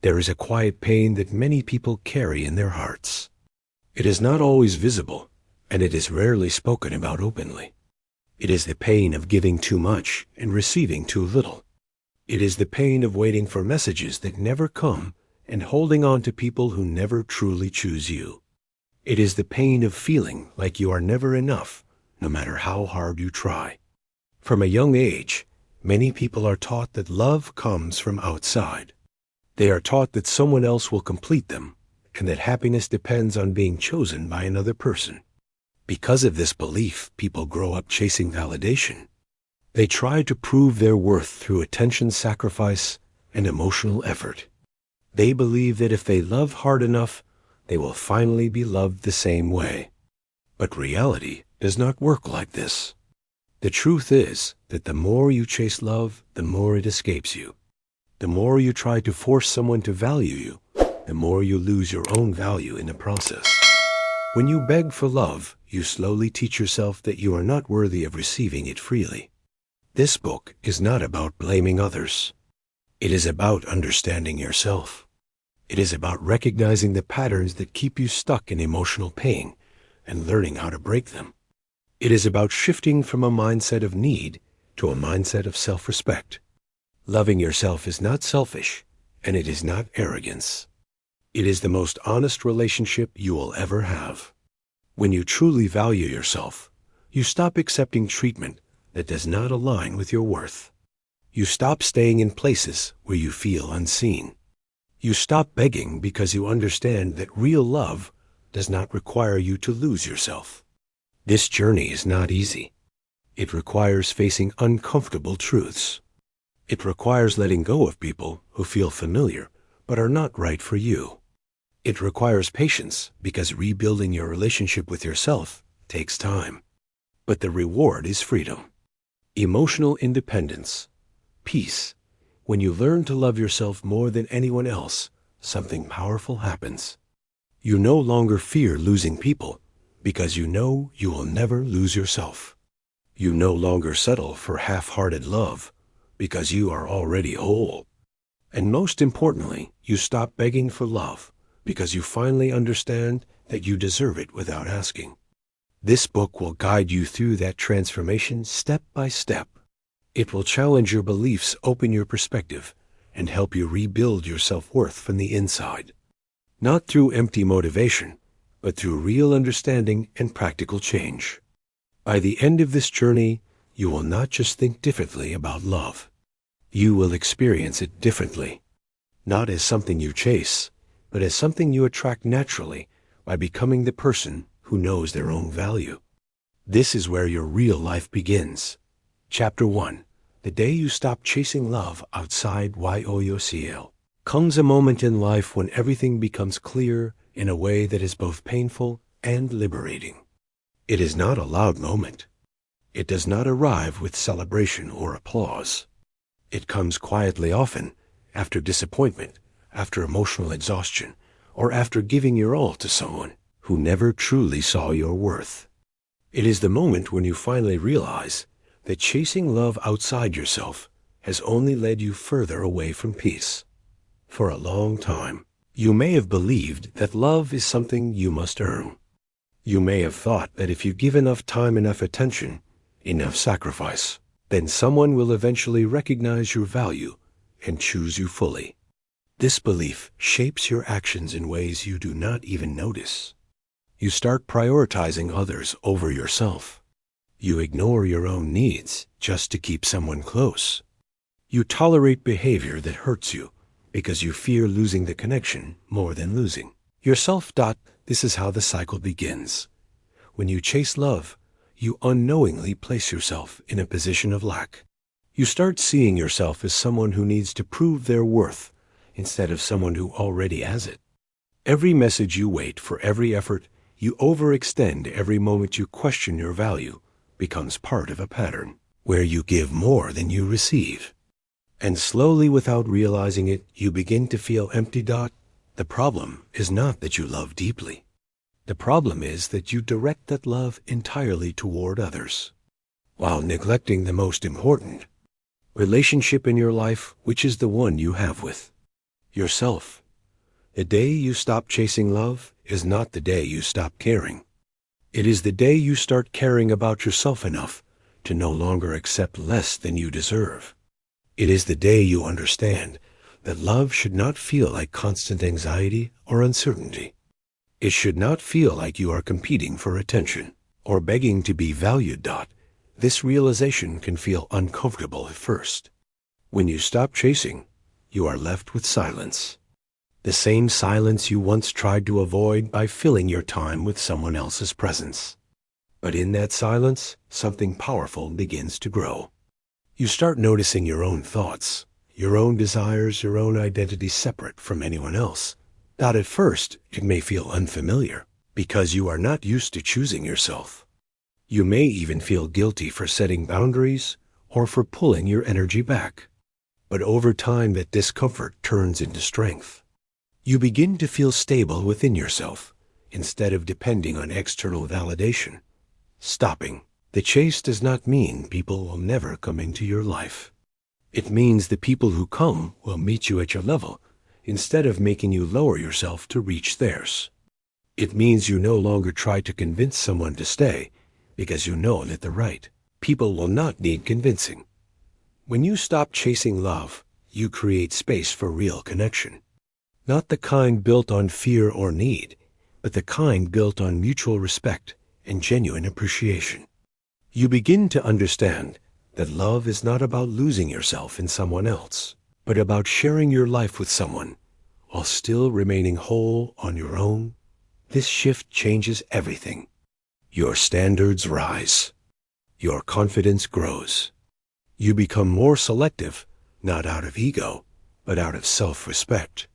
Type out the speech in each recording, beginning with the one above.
There is a quiet pain that many people carry in their hearts. It is not always visible, and it is rarely spoken about openly. It is the pain of giving too much and receiving too little. It is the pain of waiting for messages that never come and holding on to people who never truly choose you. It is the pain of feeling like you are never enough, no matter how hard you try. From a young age, many people are taught that love comes from outside. They are taught that someone else will complete them, and that happiness depends on being chosen by another person. Because of this belief, people grow up chasing validation. They try to prove their worth through attention sacrifice and emotional effort. They believe that if they love hard enough, they will finally be loved the same way. But reality does not work like this. The truth is that the more you chase love, the more it escapes you. The more you try to force someone to value you, the more you lose your own value in the process. When you beg for love, you slowly teach yourself that you are not worthy of receiving it freely. This book is not about blaming others. It is about understanding yourself. It is about recognizing the patterns that keep you stuck in emotional pain and learning how to break them. It is about shifting from a mindset of need to a mindset of self-respect. Loving yourself is not selfish, and it is not arrogance. It is the most honest relationship you will ever have. When you truly value yourself, you stop accepting treatment that does not align with your worth. You stop staying in places where you feel unseen. You stop begging because you understand that real love does not require you to lose yourself. This journey is not easy. It requires facing uncomfortable truths. It requires letting go of people who feel familiar but are not right for you. It requires patience because rebuilding your relationship with yourself takes time. But the reward is freedom, emotional independence, peace. When you learn to love yourself more than anyone else, something powerful happens. You no longer fear losing people because you know you will never lose yourself. You no longer settle for half-hearted love because you are already whole. And most importantly, you stop begging for love because you finally understand that you deserve it without asking. This book will guide you through that transformation step by step. It will challenge your beliefs, open your perspective, and help you rebuild your self-worth from the inside. Not through empty motivation, but through real understanding and practical change. By the end of this journey, you will not just think differently about love. You will experience it differently, not as something you chase, but as something you attract naturally by becoming the person who knows their own value. This is where your real life begins. Chapter 1. The day you stop chasing love outside YOYOCL. Comes a moment in life when everything becomes clear in a way that is both painful and liberating. It is not a loud moment. It does not arrive with celebration or applause. It comes quietly often, after disappointment, after emotional exhaustion, or after giving your all to someone who never truly saw your worth. It is the moment when you finally realize that chasing love outside yourself has only led you further away from peace. For a long time, you may have believed that love is something you must earn. You may have thought that if you give enough time, enough attention, enough sacrifice, then someone will eventually recognize your value and choose you fully. This belief shapes your actions in ways you do not even notice. You start prioritizing others over yourself. You ignore your own needs just to keep someone close. You tolerate behavior that hurts you because you fear losing the connection more than losing yourself. This is how the cycle begins. When you chase love, you unknowingly place yourself in a position of lack. You start seeing yourself as someone who needs to prove their worth instead of someone who already has it. Every message you wait for, every effort you overextend, every moment you question your value becomes part of a pattern where you give more than you receive. And slowly, without realizing it, you begin to feel empty. The problem is not that you love deeply. The problem is that you direct that love entirely toward others, while neglecting the most important relationship in your life, which is the one you have with yourself. The day you stop chasing love is not the day you stop caring. It is the day you start caring about yourself enough to no longer accept less than you deserve. It is the day you understand that love should not feel like constant anxiety or uncertainty. It should not feel like you are competing for attention or begging to be valued. This realization can feel uncomfortable at first. When you stop chasing, you are left with silence. The same silence you once tried to avoid by filling your time with someone else's presence. But in that silence, something powerful begins to grow. You start noticing your own thoughts, your own desires, your own identity separate from anyone else. At first, it may feel unfamiliar because you are not used to choosing yourself. You may even feel guilty for setting boundaries or for pulling your energy back. But over time, that discomfort turns into strength. You begin to feel stable within yourself instead of depending on external validation. Stopping the chase does not mean people will never come into your life. It means the people who come will meet you at your level instead of making you lower yourself to reach theirs. It means you no longer try to convince someone to stay because you know that the right people will not need convincing. When you stop chasing love, you create space for real connection. Not the kind built on fear or need, but the kind built on mutual respect and genuine appreciation. You begin to understand that love is not about losing yourself in someone else, but about sharing your life with someone while still remaining whole on your own. This shift changes everything. Your standards rise. Your confidence grows. You become more selective, not out of ego, but out of self-respect.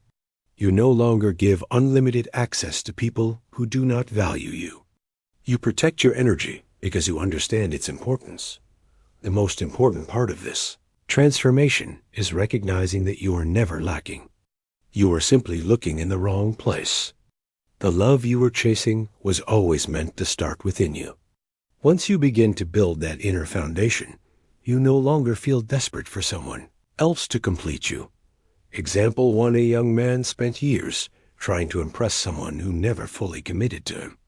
You no longer give unlimited access to people who do not value you. You protect your energy because you understand its importance. The most important part of this transformation is recognizing that you are never lacking. You are simply looking in the wrong place. The love you were chasing was always meant to start within you. Once you begin to build that inner foundation, you no longer feel desperate for someone else to complete you. Example 1, a young man spent years trying to impress someone who never fully committed to him.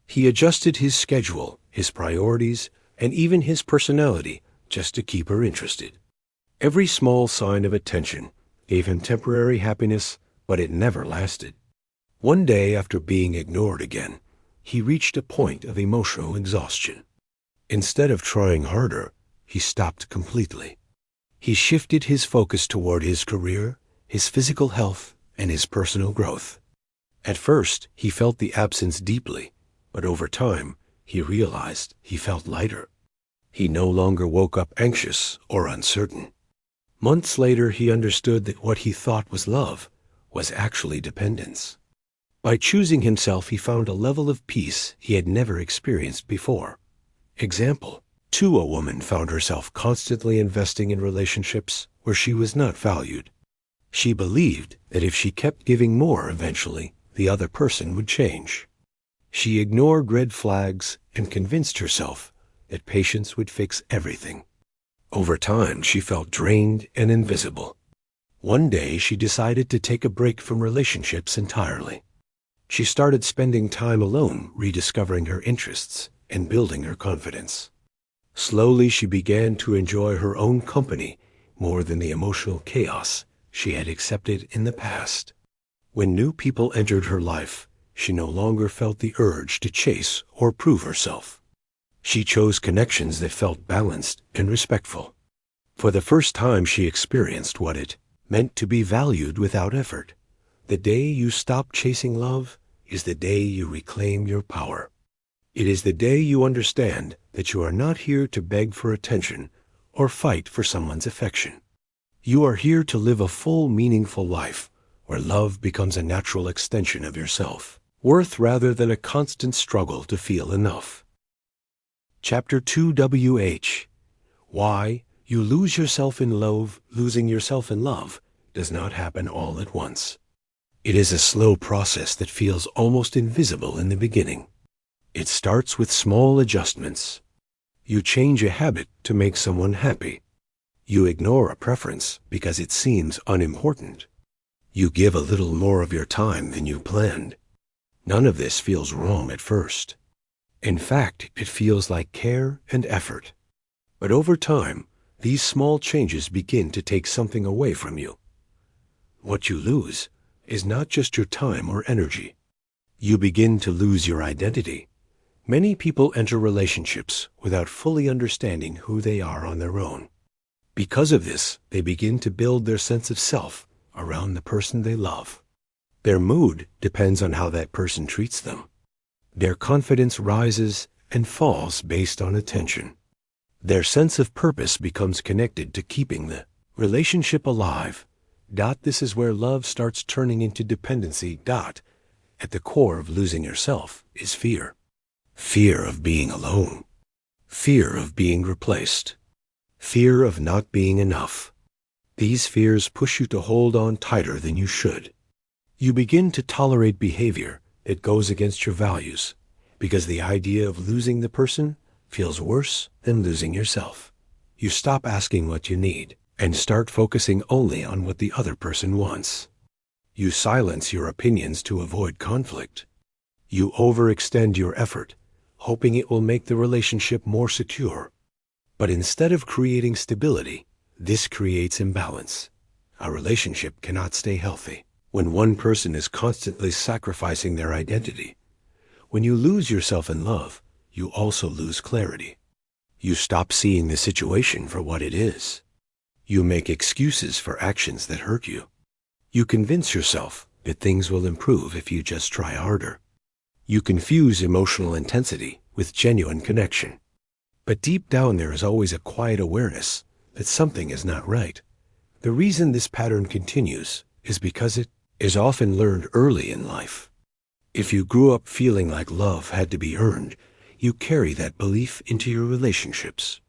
He adjusted his schedule, his priorities, and even his personality just to keep her interested. Every small sign of attention gave him temporary happiness, but it never lasted. One day, after being ignored again, he reached a point of emotional exhaustion. Instead of trying harder, he stopped completely. He shifted his focus toward his career, his physical health, and his personal growth. At first, he felt the absence deeply, but over time, he realized he felt lighter. He no longer woke up anxious or uncertain. Months later, he understood that what he thought was love was actually dependence. By choosing himself, he found a level of peace he had never experienced before. Example 2, a woman found herself constantly investing in relationships where she was not valued. She believed that if she kept giving more, eventually, the other person would change. She ignored red flags and convinced herself that patience would fix everything. Over time, she felt drained and invisible. One day, she decided to take a break from relationships entirely. She started spending time alone, rediscovering her interests and building her confidence. Slowly, she began to enjoy her own company more than the emotional chaos she had accepted in the past. When new people entered her life, she no longer felt the urge to chase or prove herself. She chose connections that felt balanced and respectful. For the first time, she experienced what it meant to be valued without effort. The day you stop chasing love is the day you reclaim your power. It is the day you understand that you are not here to beg for attention or fight for someone's affection. You are here to live a full, meaningful life where love becomes a natural extension of yourself, worth rather than a constant struggle to feel enough. Chapter 2, WH. Why you lose yourself in love. Losing yourself in love does not happen all at once. It is a slow process that feels almost invisible in the beginning. It starts with small adjustments. You change a habit to make someone happy. You ignore a preference because it seems unimportant. You give a little more of your time than you planned. None of this feels wrong at first. In fact, it feels like care and effort. But over time, these small changes begin to take something away from you. What you lose is not just your time or energy. You begin to lose your identity. Many people enter relationships without fully understanding who they are on their own. Because of this, they begin to build their sense of self around the person they love. Their mood depends on how that person treats them. Their confidence rises and falls based on attention. Their sense of purpose becomes connected to keeping the relationship alive. This is where love starts turning into dependency. At the core of losing yourself is fear. Fear of being alone. Fear of being replaced. Fear of not being enough. These fears push you to hold on tighter than you should. You begin to tolerate behavior that goes against your values because the idea of losing the person feels worse than losing yourself. You stop asking what you need and start focusing only on what the other person wants. You silence your opinions to avoid conflict. You overextend your effort, hoping it will make the relationship more secure. But instead of creating stability, this creates imbalance. A relationship cannot stay healthy when one person is constantly sacrificing their identity. When you lose yourself in love, you also lose clarity. You stop seeing the situation for what it is. You make excuses for actions that hurt you. You convince yourself that things will improve if you just try harder. You confuse emotional intensity with genuine connection. But deep down there is always a quiet awareness that something is not right. The reason this pattern continues is because it is often learned early in life. If you grew up feeling like love had to be earned, you carry that belief into your relationships.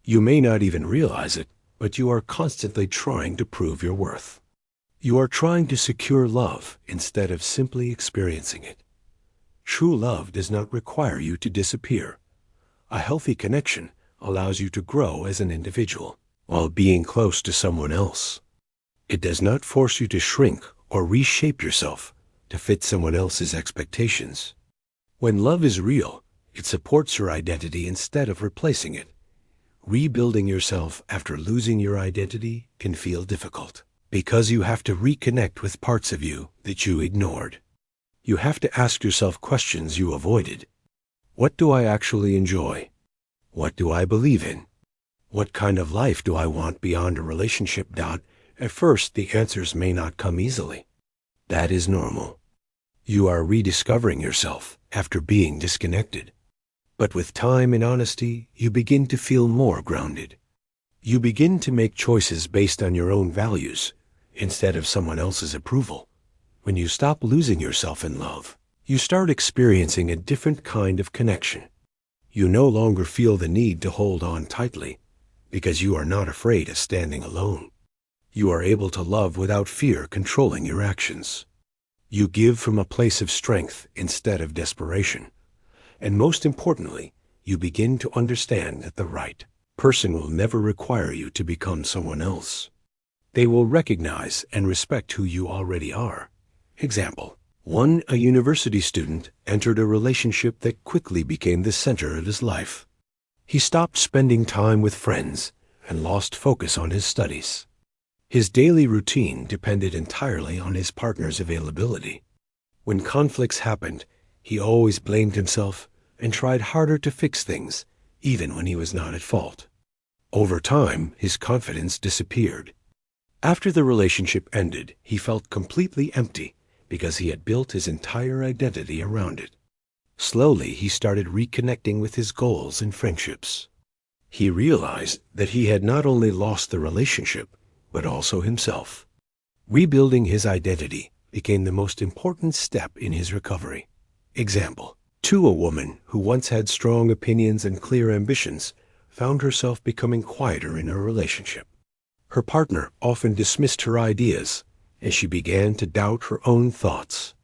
You may not even realize it, but you are constantly trying to prove your worth. You are trying to secure love instead of simply experiencing it. True love does not require you to disappear. A healthy connection allows you to grow as an individual while being close to someone else. It does not force you to shrink or reshape yourself to fit someone else's expectations. When love is real, it supports your identity instead of replacing it. Rebuilding yourself after losing your identity can feel difficult because you have to reconnect with parts of you that you ignored. You have to ask yourself questions you avoided. What do I actually enjoy? What do I believe in? What kind of life do I want beyond a relationship? At first, the answers may not come easily. That is normal. You are rediscovering yourself after being disconnected. But with time and honesty, you begin to feel more grounded. You begin to make choices based on your own values instead of someone else's approval. When you stop losing yourself in love, you start experiencing a different kind of connection. You no longer feel the need to hold on tightly because you are not afraid of standing alone. You are able to love without fear controlling your actions. You give from a place of strength instead of desperation. And most importantly, you begin to understand that the right person will never require you to become someone else. They will recognize and respect who you already are. Example: a university student entered a relationship that quickly became the center of his life. He stopped spending time with friends and lost focus on his studies. His daily routine depended entirely on his partner's availability. When conflicts happened, he always blamed himself and tried harder to fix things, even when he was not at fault. Over time, his confidence disappeared. After the relationship ended, he felt completely empty because he had built his entire identity around it. Slowly, he started reconnecting with his goals and friendships. He realized that he had not only lost the relationship, but also himself. Rebuilding his identity became the most important step in his recovery. Example: a woman who once had strong opinions and clear ambitions found herself becoming quieter in her relationship. Her partner often dismissed her ideas, and she began to doubt her own thoughts.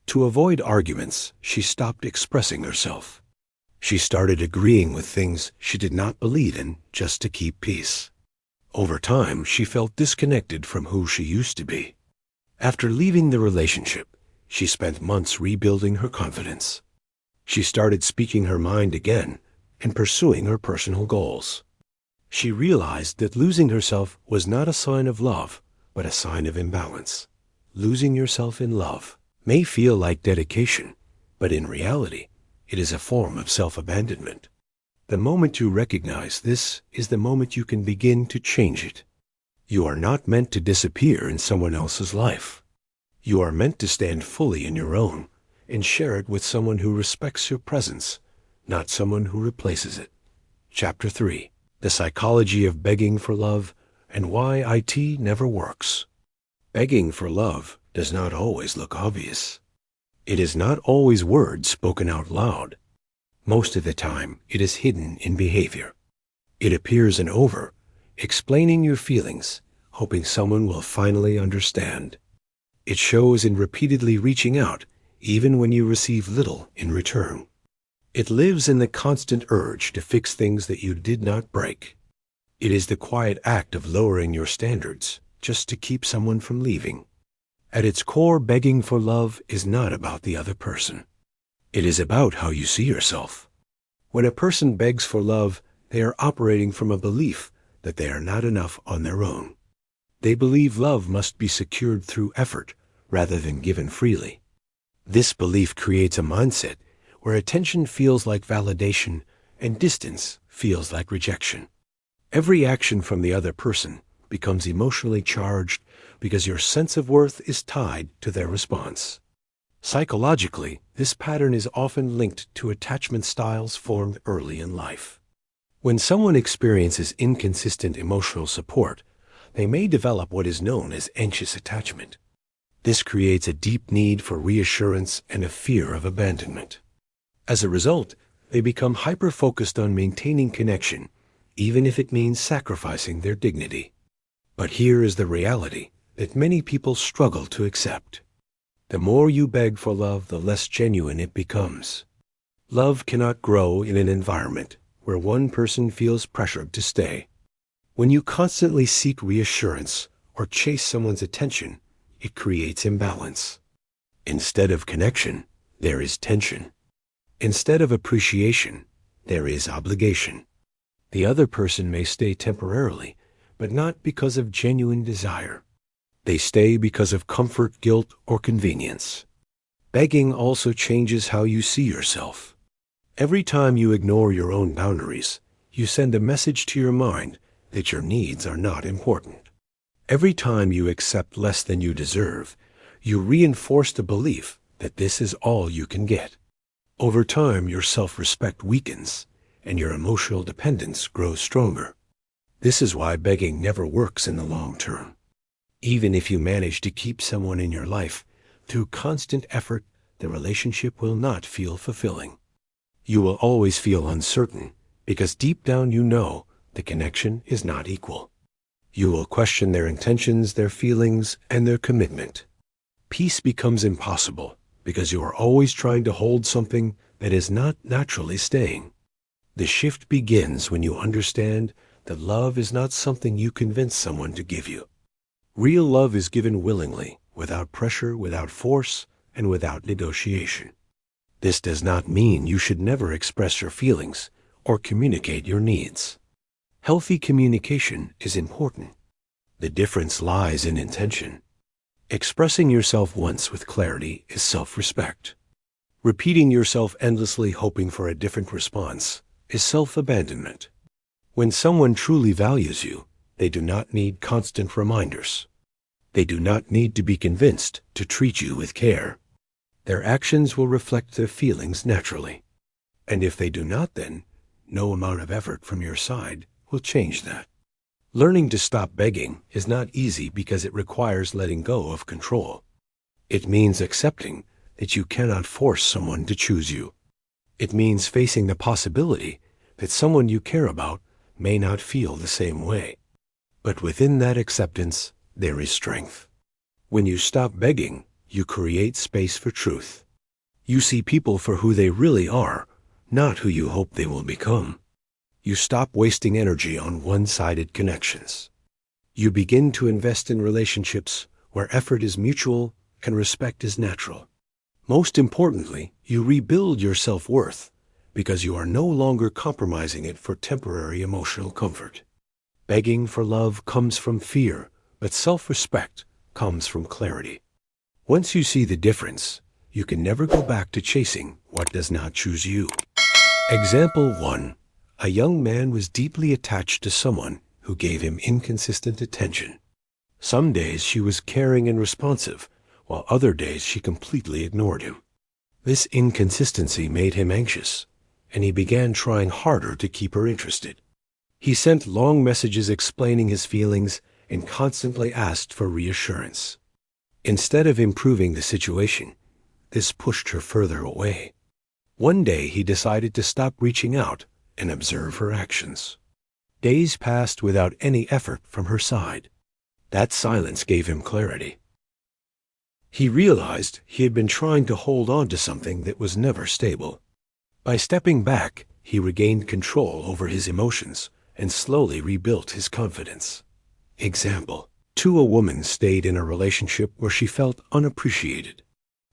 To avoid arguments, she stopped expressing herself. She started agreeing with things she did not believe in just to keep peace. Over time, she felt disconnected from who she used to be. After leaving the relationship, she spent months rebuilding her confidence. She started speaking her mind again and pursuing her personal goals. She realized that losing herself was not a sign of love, but a sign of imbalance. Losing yourself in love may feel like dedication, but in reality, it is a form of self-abandonment. The moment you recognize this is the moment you can begin to change it. You are not meant to disappear in someone else's life. You are meant to stand fully in your own and share it with someone who respects your presence, not someone who replaces it. Chapter 3. The Psychology of Begging for Love and Why IT Never Works. Begging for love does not always look obvious. It is not always words spoken out loud. Most of the time, it is hidden in behavior. It appears in explaining your feelings, hoping someone will finally understand. It shows in repeatedly reaching out, even when you receive little in return. It lives in the constant urge to fix things that you did not break. It is the quiet act of lowering your standards just to keep someone from leaving. At its core, begging for love is not about the other person. It is about how you see yourself. When a person begs for love, they are operating from a belief that they are not enough on their own. They believe love must be secured through effort rather than given freely. This belief creates a mindset where attention feels like validation and distance feels like rejection. Every action from the other person becomes emotionally charged because your sense of worth is tied to their response. Psychologically, this pattern is often linked to attachment styles formed early in life. When someone experiences inconsistent emotional support, they may develop what is known as anxious attachment. This creates a deep need for reassurance and a fear of abandonment. As a result, they become hyper-focused on maintaining connection, even if it means sacrificing their dignity. But here is the reality that many people struggle to accept. The more you beg for love, the less genuine it becomes. Love cannot grow in an environment where one person feels pressured to stay. When you constantly seek reassurance or chase someone's attention, it creates imbalance. Instead of connection, there is tension. Instead of appreciation, there is obligation. The other person may stay temporarily, but not because of genuine desire. They stay because of comfort, guilt, or convenience. Begging also changes how you see yourself. Every time you ignore your own boundaries, you send a message to your mind that your needs are not important. Every time you accept less than you deserve, you reinforce the belief that this is all you can get. Over time, your self-respect weakens, and your emotional dependence grows stronger. This is why begging never works in the long term. Even if you manage to keep someone in your life, through constant effort, the relationship will not feel fulfilling. You will always feel uncertain, because deep down you know the connection is not equal. You will question their intentions, their feelings, and their commitment. Peace becomes impossible because you are always trying to hold something that is not naturally staying. The shift begins when you understand that love is not something you convince someone to give you. Real love is given willingly, without pressure, without force, and without negotiation. This does not mean you should never express your feelings or communicate your needs. Healthy communication is important. The difference lies in intention. Expressing yourself once with clarity is self-respect. Repeating yourself endlessly hoping for a different response is self-abandonment. When someone truly values you, they do not need constant reminders. They do not need to be convinced to treat you with care. Their actions will reflect their feelings naturally. And if they do not, then no amount of effort from your side will change that. Learning to stop begging is not easy because it requires letting go of control. It means accepting that you cannot force someone to choose you. It means facing the possibility that someone you care about may not feel the same way. But within that acceptance, there is strength. When you stop begging, you create space for truth. You see people for who they really are, not who you hope they will become. You stop wasting energy on one-sided connections. You begin to invest in relationships where effort is mutual and respect is natural. Most importantly, you rebuild your self-worth because you are no longer compromising it for temporary emotional comfort. Begging for love comes from fear, but self-respect comes from clarity. Once you see the difference, you can never go back to chasing what does not choose you. Example 1. A young man was deeply attached to someone who gave him inconsistent attention. Some days she was caring and responsive, while other days she completely ignored him. This inconsistency made him anxious, and he began trying harder to keep her interested. He sent long messages explaining his feelings and constantly asked for reassurance. Instead of improving the situation, this pushed her further away. One day he decided to stop reaching out and observe her actions. Days passed without any effort from her side. That silence gave him clarity. He realized he had been trying to hold on to something that was never stable. By stepping back, he regained control over his emotions and slowly rebuilt his confidence. Example 2. A woman stayed in a relationship where she felt unappreciated.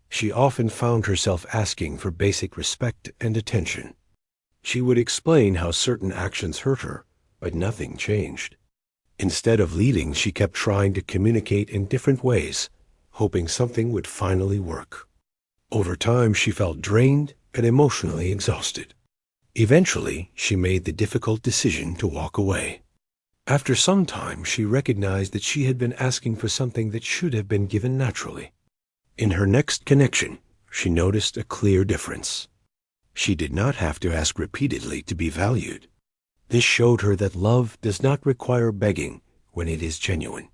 She often found herself asking for basic respect and attention. She would explain how certain actions hurt her, but nothing changed. Instead of leading, she kept trying to communicate in different ways, hoping something would finally work. Over time, she felt drained and emotionally exhausted. Eventually, she made the difficult decision to walk away. After some time, she recognized that she had been asking for something that should have been given naturally. In her next connection, she noticed a clear difference. She did not have to ask repeatedly to be valued. This showed her that love does not require begging when it is genuine.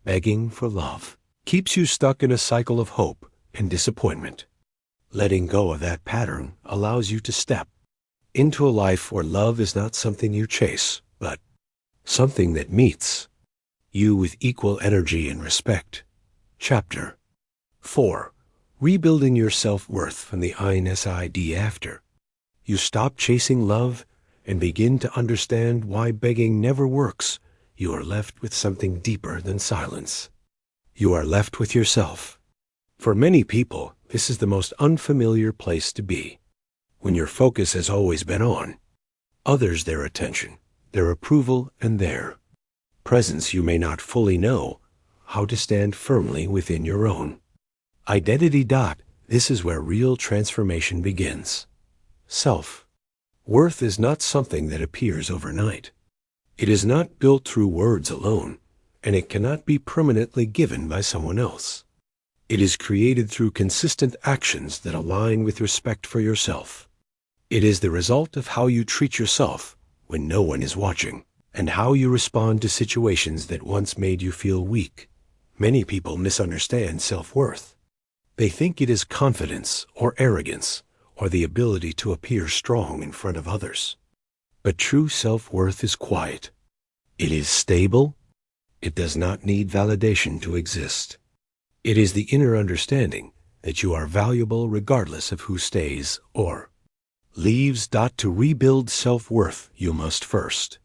Begging for love keeps you stuck in a cycle of hope and disappointment. Letting go of that pattern allows you to step into a life where love is not something you chase, but something that meets you with equal energy and respect. Chapter 4. Rebuilding your self-worth from the inside after. You stop chasing love and begin to understand why begging never works. You are left with something deeper than silence. You are left with yourself. For many people, this is the most unfamiliar place to be. When your focus has always been on others, their attention, their approval, and their presence, you may not fully know how to stand firmly within your own identity. This is where real transformation begins. Self-worth is not something that appears overnight. It is not built through words alone, and it cannot be permanently given by someone else. It is created through consistent actions that align with respect for yourself. It is the result of how you treat yourself when no one is watching, and how you respond to situations that once made you feel weak. Many people misunderstand self-worth. They think it is confidence or arrogance, or the ability to appear strong in front of others. But true self-worth is quiet. It is stable. It does not need validation to exist. It is the inner understanding that you are valuable regardless of who stays or leaves. To rebuild self-worth, you must first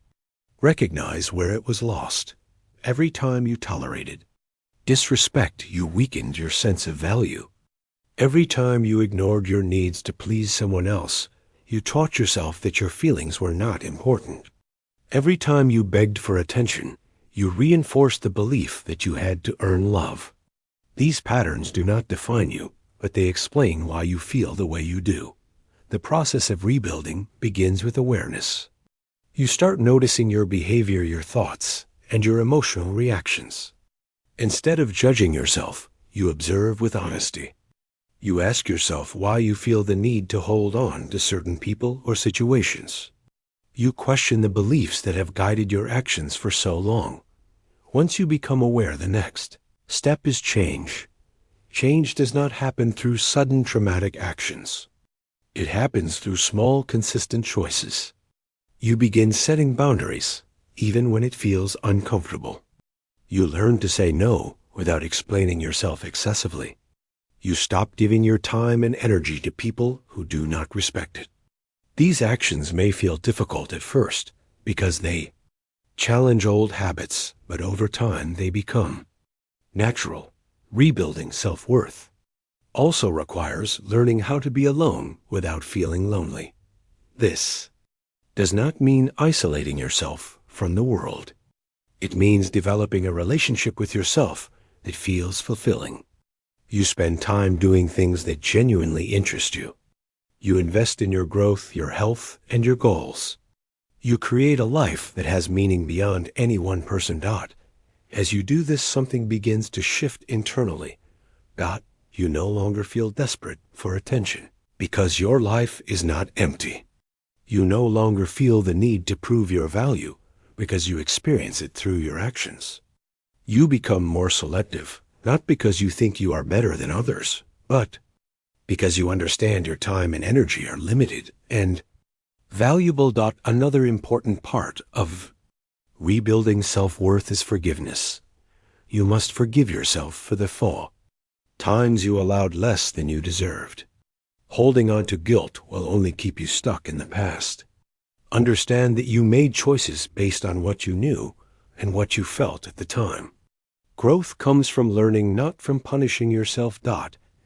recognize where it was lost. Every time you tolerated disrespect, you weakened your sense of value. Every time you ignored your needs to please someone else, you taught yourself that your feelings were not important. Every time you begged for attention, you reinforced the belief that you had to earn love. These patterns do not define you, but they explain why you feel the way you do. The process of rebuilding begins with awareness. You start noticing your behavior, your thoughts, and your emotional reactions. Instead of judging yourself, you observe with honesty. You ask yourself why you feel the need to hold on to certain people or situations. You question the beliefs that have guided your actions for so long. Once you become aware, the next step is change. Change does not happen through sudden traumatic actions. It happens through small, consistent choices. You begin setting boundaries, even when it feels uncomfortable. You learn to say no without explaining yourself excessively. You stop giving your time and energy to people who do not respect it. These actions may feel difficult at first because they challenge old habits, but over time they become natural. Rebuilding self-worth also requires learning how to be alone without feeling lonely. This does not mean isolating yourself from the world. It means developing a relationship with yourself that feels fulfilling. You spend time doing things that genuinely interest you. You invest in your growth, your health, and your goals. You create a life that has meaning beyond any one person. As you do this, something begins to shift internally. You no longer feel desperate for attention because your life is not empty. You no longer feel the need to prove your value because you experience it through your actions. You become more selective, not because you think you are better than others, but because you understand your time and energy are limited and valuable. Another important part of rebuilding self-worth is forgiveness. You must forgive yourself for the times you allowed less than you deserved. Holding on to guilt will only keep you stuck in the past. Understand that you made choices based on what you knew and what you felt at the time. Growth comes from learning, not from punishing yourself.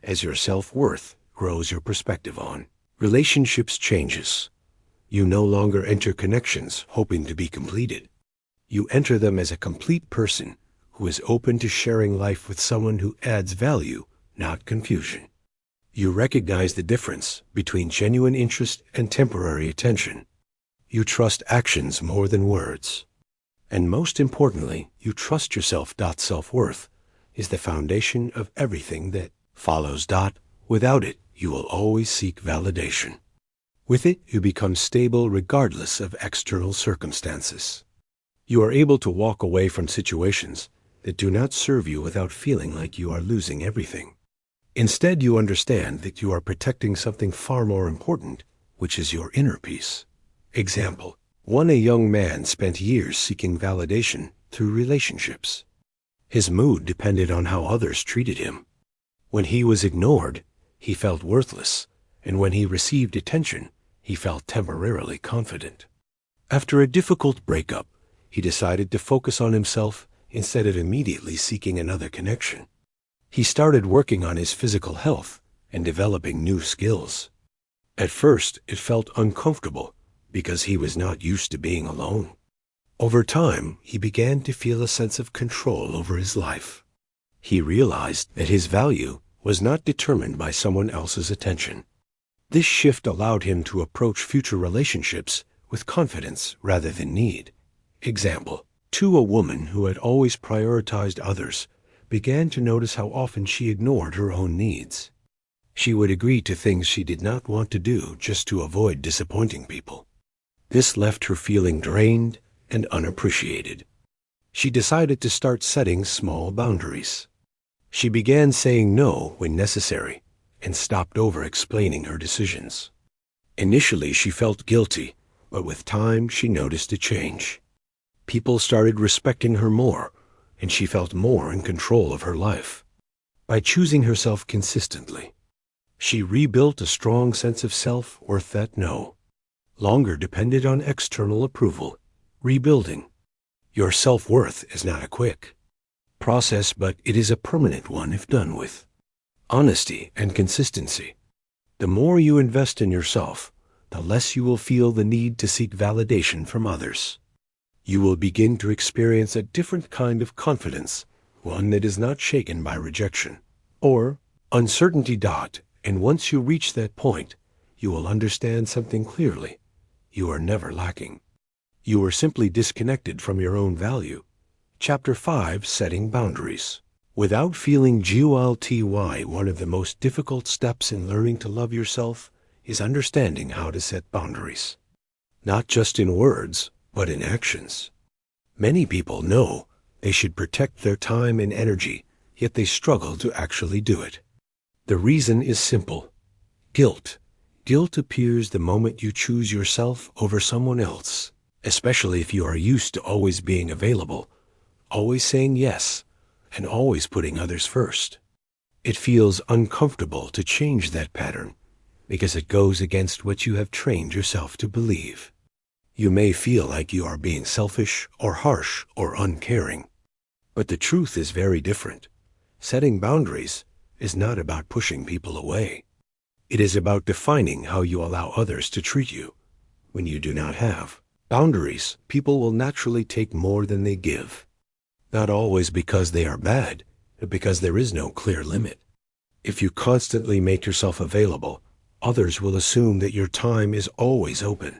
As your self-worth grows, your perspective on relationships changes. You no longer enter connections hoping to be completed. You enter them as a complete person who is open to sharing life with someone who adds value, not confusion. You recognize the difference between genuine interest and temporary attention. You trust actions more than words. And most importantly, you trust yourself. Self-worth is the foundation of everything that follows. Without it, you will always seek validation. With it, you become stable regardless of external circumstances. You are able to walk away from situations that do not serve you without feeling like you are losing everything. Instead, you understand that you are protecting something far more important, which is your inner peace. Example: a young man spent years seeking validation through relationships. His mood depended on how others treated him. When he was ignored, he felt worthless, and when he received attention, he felt temporarily confident. After a difficult breakup, he decided to focus on himself instead of immediately seeking another connection. He started working on his physical health and developing new skills. At first, it felt uncomfortable because he was not used to being alone. Over time, he began to feel a sense of control over his life. He realized that his value was not determined by someone else's attention. This shift allowed him to approach future relationships with confidence rather than need. Example: a woman who had always prioritized others began to notice how often she ignored her own needs. She would agree to things she did not want to do just to avoid disappointing people. This left her feeling drained and unappreciated. She decided to start setting small boundaries. She began saying no when necessary and stopped over-explaining her decisions. Initially, she felt guilty, but with time, she noticed a change. People started respecting her more, and she felt more in control of her life. By choosing herself consistently, she rebuilt a strong sense of self-worth that no longer depended on external approval. Rebuilding your self-worth is not a quick process, but it is a permanent one if done with honesty and consistency. The more you invest in yourself, the less you will feel the need to seek validation from others. You will begin to experience a different kind of confidence, one that is not shaken by rejection or uncertainty. And once you reach that point, you will understand something clearly. You are never lacking. You are simply disconnected from your own value. Chapter 5: Setting Boundaries. Without feeling guilty, one of the most difficult steps in learning to love yourself is understanding how to set boundaries. Not just in words, but in actions. Many people know they should protect their time and energy, yet they struggle to actually do it. The reason is simple: guilt. Guilt appears the moment you choose yourself over someone else, especially if you are used to always being available, always saying yes, and always putting others first. It feels uncomfortable to change that pattern because it goes against what you have trained yourself to believe. You may feel like you are being selfish or harsh or uncaring, but the truth is very different. Setting boundaries is not about pushing people away. It is about defining how you allow others to treat you. When you do not have boundaries, people will naturally take more than they give. Not always because they are bad, but because there is no clear limit. If you constantly make yourself available, others will assume that your time is always open.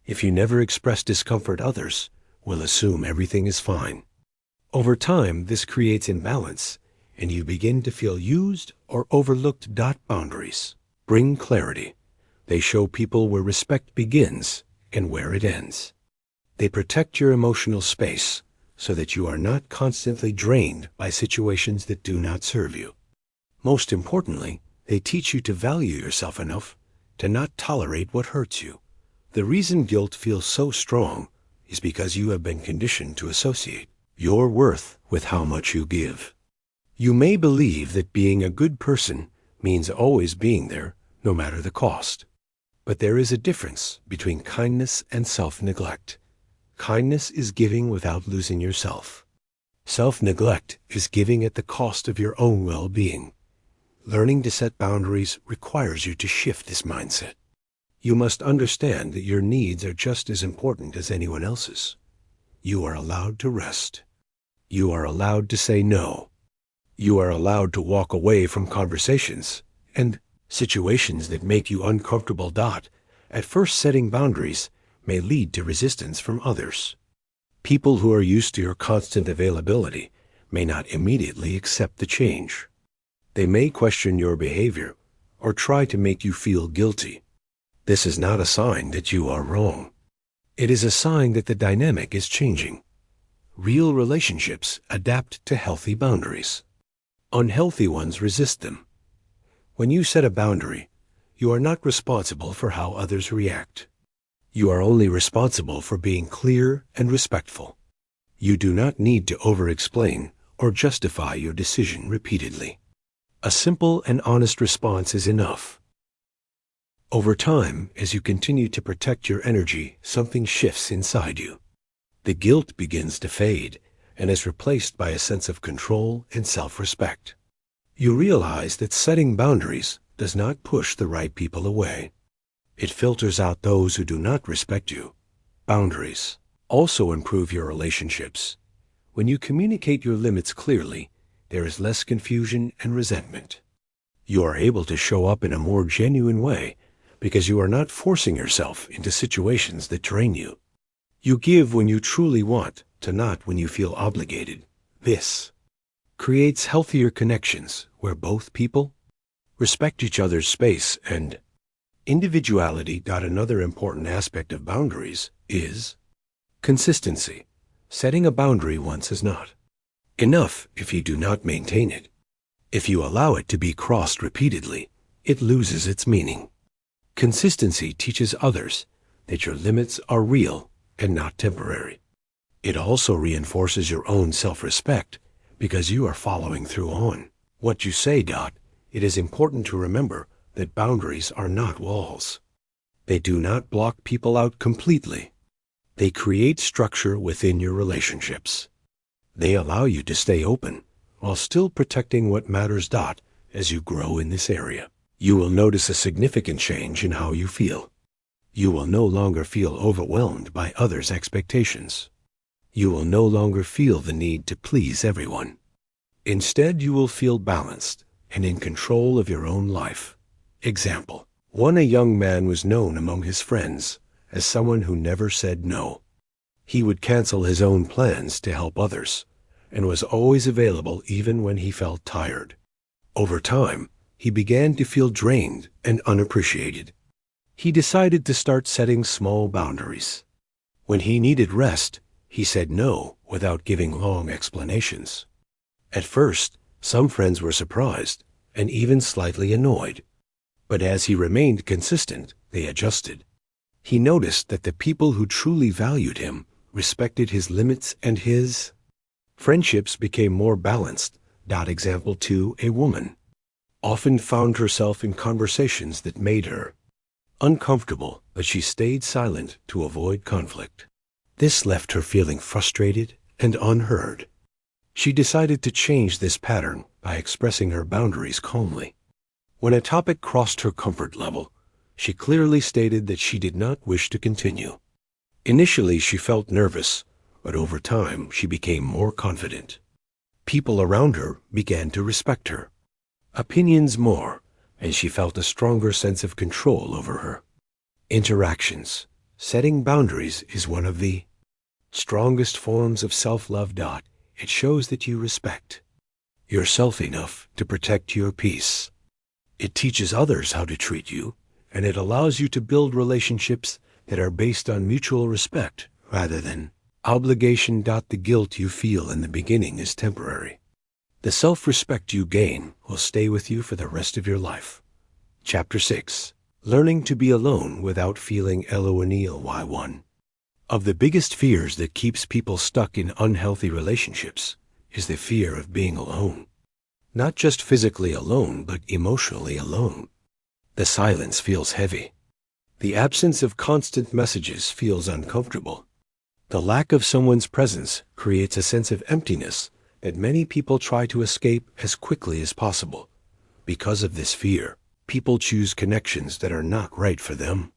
If you never express discomfort, others will assume everything is fine. Over time, this creates imbalance, and you begin to feel used or overlooked. Boundaries bring clarity. They show people where respect begins and where it ends. They protect your emotional space so that you are not constantly drained by situations that do not serve you. Most importantly, they teach you to value yourself enough to not tolerate what hurts you. The reason guilt feels so strong is because you have been conditioned to associate your worth with how much you give. You may believe that being a good person means always being there, no matter the cost. But there is a difference between kindness and self-neglect. Kindness is giving without losing yourself. Self-neglect is giving at the cost of your own well-being. Learning to set boundaries requires you to shift this mindset. You must understand that your needs are just as important as anyone else's. You are allowed to rest. You are allowed to say no. You are allowed to walk away from conversations and situations that make you uncomfortable. At first, setting boundaries may lead to resistance from others. People who are used to your constant availability may not immediately accept the change. They may question your behavior or try to make you feel guilty. This is not a sign that you are wrong. It is a sign that the dynamic is changing. Real relationships adapt to healthy boundaries. Unhealthy ones resist them. When you set a boundary, you are not responsible for how others react. You are only responsible for being clear and respectful. You do not need to over-explain or justify your decision repeatedly. A simple and honest response is enough. Over time, as you continue to protect your energy, something shifts inside you. The guilt begins to fade and is replaced by a sense of control and self-respect. You realize that setting boundaries does not push the right people away. It filters out those who do not respect you. Boundaries also improve your relationships. When you communicate your limits clearly, there is less confusion and resentment. You are able to show up in a more genuine way because you are not forcing yourself into situations that drain you. You give when you truly want to, not when you feel obligated. This creates healthier connections where both people respect each other's space and individuality. Another important aspect of boundaries is consistency. Setting a boundary once is not enough if you do not maintain it. If you allow it to be crossed repeatedly, it loses its meaning. Consistency teaches others that your limits are real and not temporary. It also reinforces your own self-respect because you are following through on what you say. It is important to remember that boundaries are not walls. They do not block people out completely. They create structure within your relationships. They allow you to stay open while still protecting what matters. As you grow in this area, you will notice a significant change in how you feel. You will no longer feel overwhelmed by others' expectations. You will no longer feel the need to please everyone. Instead, you will feel balanced and in control of your own life. Example: a young man was known among his friends as someone who never said no. He would cancel his own plans to help others and was always available even when he felt tired. Over time, he began to feel drained and unappreciated. He decided to start setting small boundaries. When he needed rest, he said no without giving long explanations. At first, some friends were surprised and even slightly annoyed. But as he remained consistent, they adjusted. He noticed that the people who truly valued him respected his limits and his friendships became more balanced. Example 2: a woman often found herself in conversations that made her uncomfortable, but she stayed silent to avoid conflict. This left her feeling frustrated and unheard. She decided to change this pattern by expressing her boundaries calmly. When a topic crossed her comfort level, she clearly stated that she did not wish to continue. Initially, she felt nervous, but over time, she became more confident. People around her began to respect her opinions more, and she felt a stronger sense of control over her interactions. Setting boundaries is one of the strongest forms of self-love. It shows that you respect yourself enough to protect your peace. It teaches others how to treat you, and it allows you to build relationships that are based on mutual respect rather than obligation. The guilt you feel in the beginning is temporary. The self-respect you gain will stay with you for the rest of your life. Chapter 6. Learning to be alone without feeling alone. Of the biggest fears that keeps people stuck in unhealthy relationships is the fear of being alone. Not just physically alone, but emotionally alone. The silence feels heavy. The absence of constant messages feels uncomfortable. The lack of someone's presence creates a sense of emptiness that many people try to escape as quickly as possible. Because of this fear, people choose connections that are not right for them.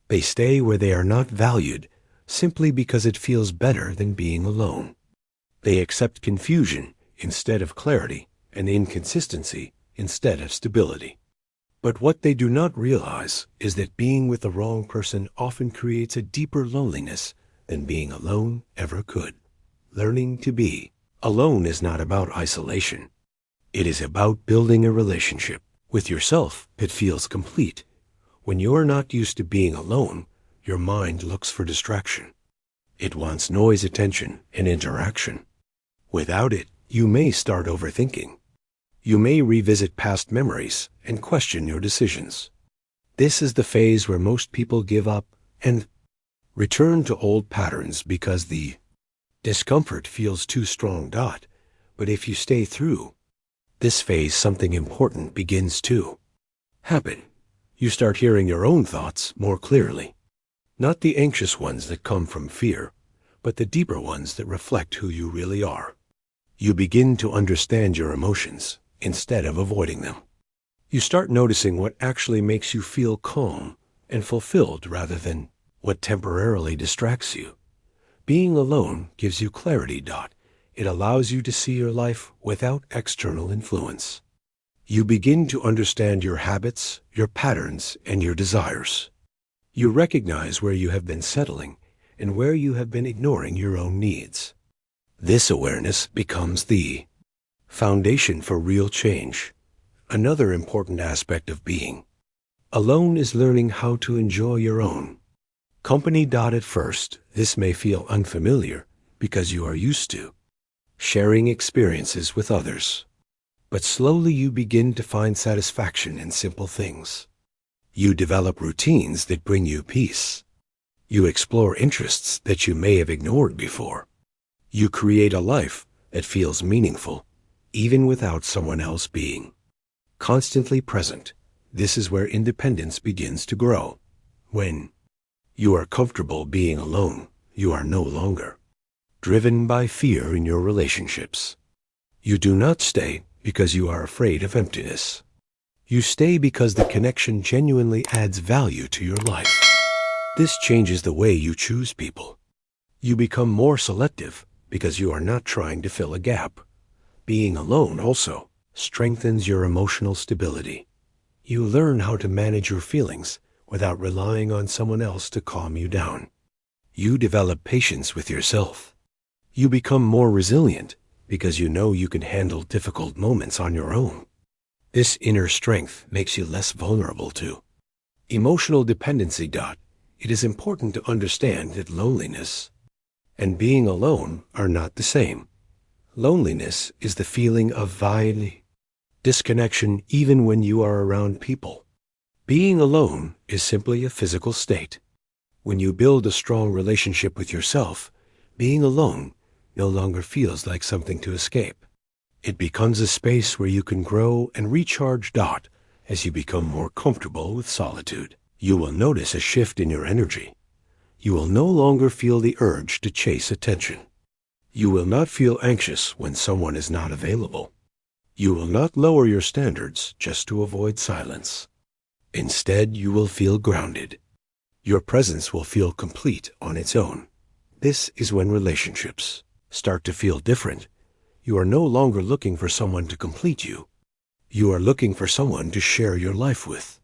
They stay where they are not valued simply because it feels better than being alone. They accept confusion instead of clarity and inconsistency instead of stability. But what they do not realize is that being with the wrong person often creates a deeper loneliness than being alone ever could. Learning to be alone is not about isolation. It is about building a relationship with yourself that feels complete. When you are not used to being alone, your mind looks for distraction. It wants noise, attention, and interaction. Without it, you may start overthinking. You may revisit past memories and question your decisions. This is the phase where most people give up and return to old patterns because the discomfort feels too strong. But if you stay through this phase, something important begins to happen. You start hearing your own thoughts more clearly. Not the anxious ones that come from fear, but the deeper ones that reflect who you really are. You begin to understand your emotions instead of avoiding them. You start noticing what actually makes you feel calm and fulfilled rather than what temporarily distracts you. Being alone gives you clarity. It allows you to see your life without external influence. You begin to understand your habits, your patterns, and your desires. You recognize where you have been settling and where you have been ignoring your own needs. This awareness becomes the foundation for real change. Another important aspect of being alone is learning how to enjoy your own company. At first, this may feel unfamiliar because you are used to sharing experiences with others. But slowly you begin to find satisfaction in simple things. You develop routines that bring you peace. You explore interests that you may have ignored before. You create a life that feels meaningful, even without someone else being constantly present. This is where independence begins to grow. When you are comfortable being alone, you are no longer driven by fear in your relationships. You do not stay because you are afraid of emptiness. You stay because the connection genuinely adds value to your life. This changes the way you choose people. You become more selective because you are not trying to fill a gap. Being alone also strengthens your emotional stability. You learn how to manage your feelings without relying on someone else to calm you down. You develop patience with yourself. You become more resilient because you know you can handle difficult moments on your own. This inner strength makes you less vulnerable to emotional dependency. It is important to understand that loneliness and being alone are not the same. Loneliness is the feeling of void, disconnection even when you are around people. Being alone is simply a physical state. When you build a strong relationship with yourself, being alone no longer feels like something to escape. It becomes a space where you can grow and recharge. As you become more comfortable with solitude, you will notice a shift in your energy. You will no longer feel the urge to chase attention. You will not feel anxious when someone is not available. You will not lower your standards just to avoid silence. Instead, you will feel grounded. Your presence will feel complete on its own. This is when relationships start to feel different. You are no longer looking for someone to complete you. You are looking for someone to share your life with.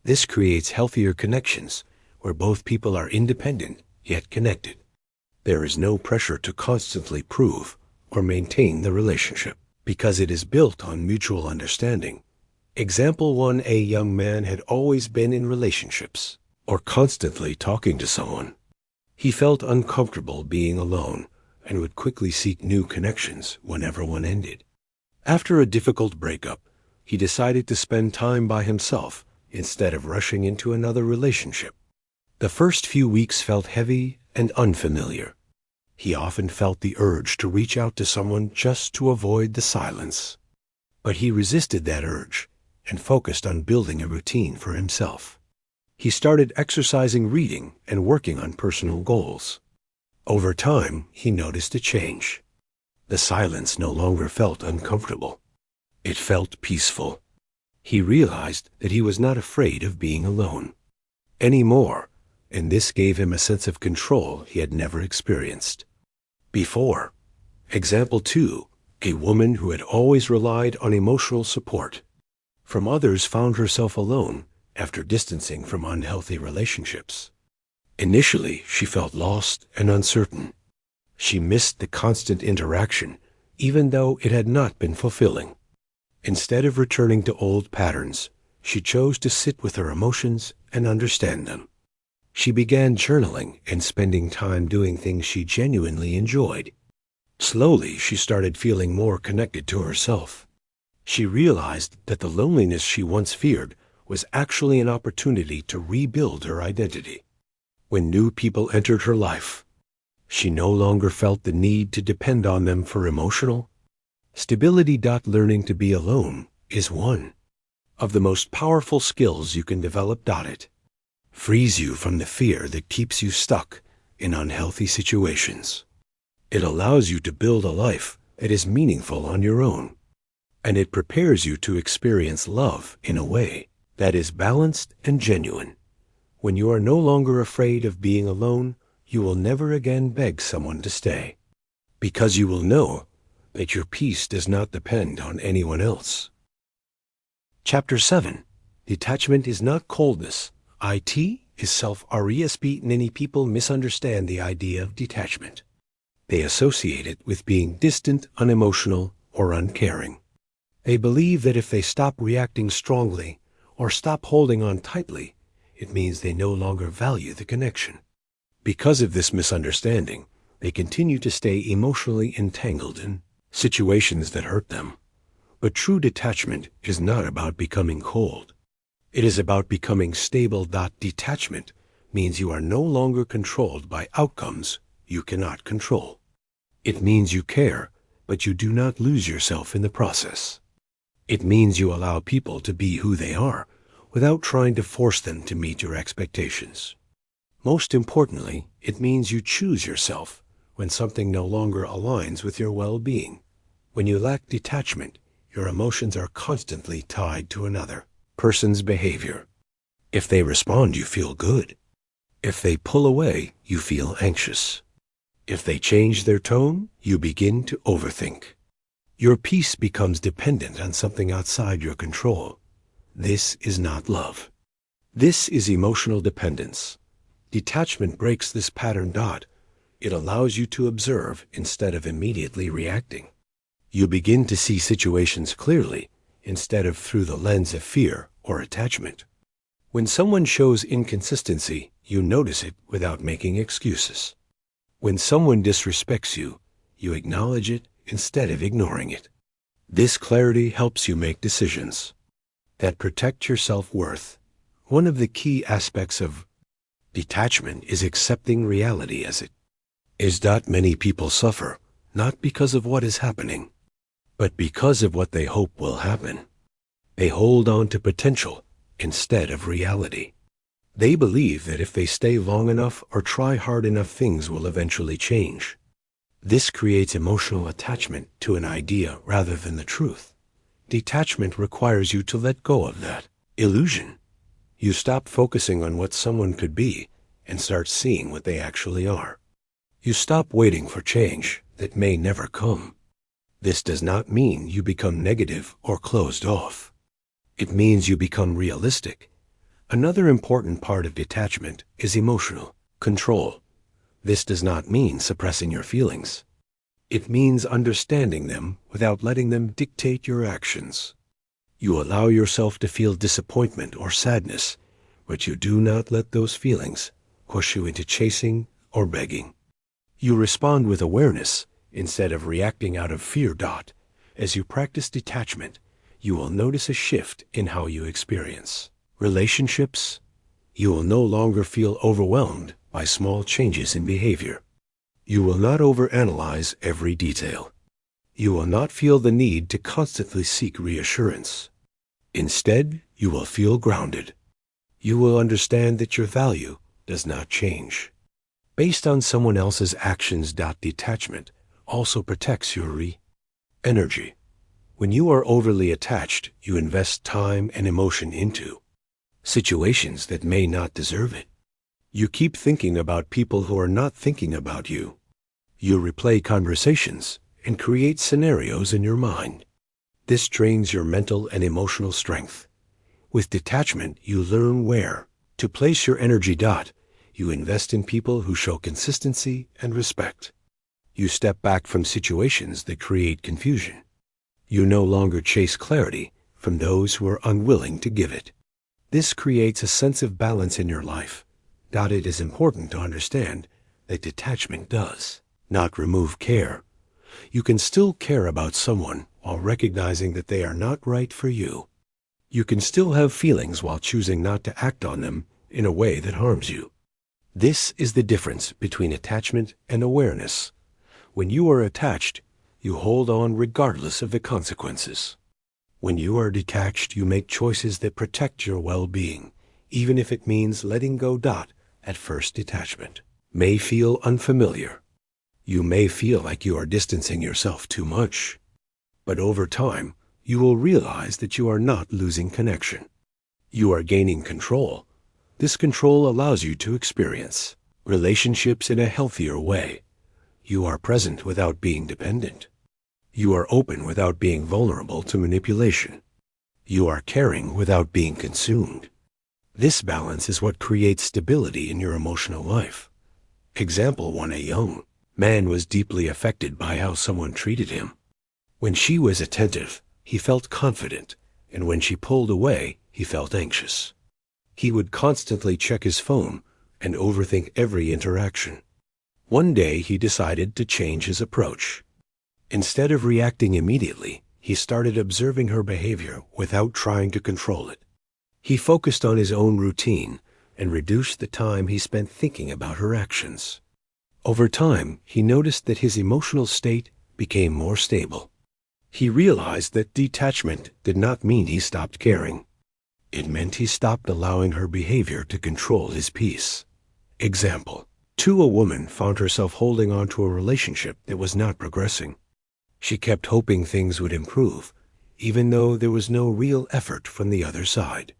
This creates healthier connections where both people are independent yet connected. There is no pressure to constantly prove or maintain the relationship because it is built on mutual understanding. Example 1, a young man had always been in relationships or constantly talking to someone. He felt uncomfortable being alone and would quickly seek new connections whenever one ended. After a difficult breakup, he decided to spend time by himself instead of rushing into another relationship. The first few weeks felt heavy and unfamiliar. He often felt the urge to reach out to someone just to avoid the silence. But he resisted that urge and focused on building a routine for himself. He started exercising, reading, and working on personal goals. Over time, he noticed a change. The silence no longer felt uncomfortable. It felt peaceful. He realized that he was not afraid of being alone anymore, and this gave him a sense of control he had never experienced before. Example 2, a woman who had always relied on emotional support from others found herself alone after distancing from unhealthy relationships. Initially, she felt lost and uncertain. She missed the constant interaction, even though it had not been fulfilling. Instead of returning to old patterns, she chose to sit with her emotions and understand them. She began journaling and spending time doing things she genuinely enjoyed. Slowly, she started feeling more connected to herself. She realized that the loneliness she once feared was actually an opportunity to rebuild her identity. When new people entered her life, she no longer felt the need to depend on them for emotional stability. Learning to be alone is one of the most powerful skills you can develop. It frees you from the fear that keeps you stuck in unhealthy situations. It allows you to build a life that is meaningful on your own, and it prepares you to experience love in a way that is balanced and genuine. When you are no longer afraid of being alone, you will never again beg someone to stay, because you will know that your peace does not depend on anyone else. Chapter 7. Detachment is not coldness. It is self-respect. Many people misunderstand the idea of detachment. They associate it with being distant, unemotional, or uncaring. They believe that if they stop reacting strongly or stop holding on tightly, it means they no longer value the connection. Because of this misunderstanding, they continue to stay emotionally entangled in situations that hurt them. But true detachment is not about becoming cold. It is about becoming stable. Detachment means you are no longer controlled by outcomes you cannot control. It means you care, but you do not lose yourself in the process. It means you allow people to be who they are without trying to force them to meet your expectations. Most importantly, it means you choose yourself when something no longer aligns with your well-being. When you lack detachment, your emotions are constantly tied to another person's behavior. If they respond, you feel good. If they pull away, you feel anxious. If they change their tone, you begin to overthink. Your peace becomes dependent on something outside your control. This is not love. This is emotional dependence. Detachment breaks this pattern. It allows you to observe instead of immediately reacting. You begin to see situations clearly instead of through the lens of fear or attachment. When someone shows inconsistency, you notice it without making excuses. When someone disrespects you, you acknowledge it instead of ignoring it. This clarity helps you make decisions that protect your self-worth. One of the key aspects of detachment is accepting reality as it is. Many people suffer not because of what is happening, but because of what they hope will happen. They hold on to potential instead of reality. They believe that if they stay long enough or try hard enough, things will eventually change. This creates emotional attachment to an idea rather than the truth. Detachment requires you to let go of that illusion. You stop focusing on what someone could be and start seeing what they actually are. You stop waiting for change that may never come. This does not mean you become negative or closed off. It means you become realistic. Another important part of detachment is emotional control. This does not mean suppressing your feelings. It means understanding them without letting them dictate your actions. You allow yourself to feel disappointment or sadness, but you do not let those feelings push you into chasing or begging. You respond with awareness instead of reacting out of fear. As you practice detachment, you will notice a shift in how you experience relationships. You will no longer feel overwhelmed by small changes in behavior. You will not overanalyze every detail. You will not feel the need to constantly seek reassurance. Instead, you will feel grounded. You will understand that your value does not change based on someone else's actions. Detachment also protects your energy. When you are overly attached, you invest time and emotion into situations that may not deserve it. You keep thinking about people who are not thinking about you. You replay conversations and create scenarios in your mind. This drains your mental and emotional strength. With detachment, you learn where to place your energy. You invest in people who show consistency and respect. You step back from situations that create confusion. You no longer chase clarity from those who are unwilling to give it. This creates a sense of balance in your life. It is important to understand that detachment does not remove care. You can still care about someone while recognizing that they are not right for you. You can still have feelings while choosing not to act on them in a way that harms you. This is the difference between attachment and awareness. When you are attached, you hold on regardless of the consequences. When you are detached, you make choices that protect your well-being, even if it means letting go. At first, detachment may feel unfamiliar. You may feel like you are distancing yourself too much. But over time, you will realize that you are not losing connection. You are gaining control. This control allows you to experience relationships in a healthier way. You are present without being dependent. You are open without being vulnerable to manipulation. You are caring without being consumed. This balance is what creates stability in your emotional life. Example 1. A young man was deeply affected by how someone treated him. When she was attentive, he felt confident, and when she pulled away, he felt anxious. He would constantly check his phone and overthink every interaction. One day, he decided to change his approach. Instead of reacting immediately, he started observing her behavior without trying to control it. He focused on his own routine and reduced the time he spent thinking about her actions. Over time, he noticed that his emotional state became more stable. He realized that detachment did not mean he stopped caring. It meant he stopped allowing her behavior to control his peace. Example 2. A woman found herself holding on to a relationship that was not progressing. She kept hoping things would improve, even though there was no real effort from the other side.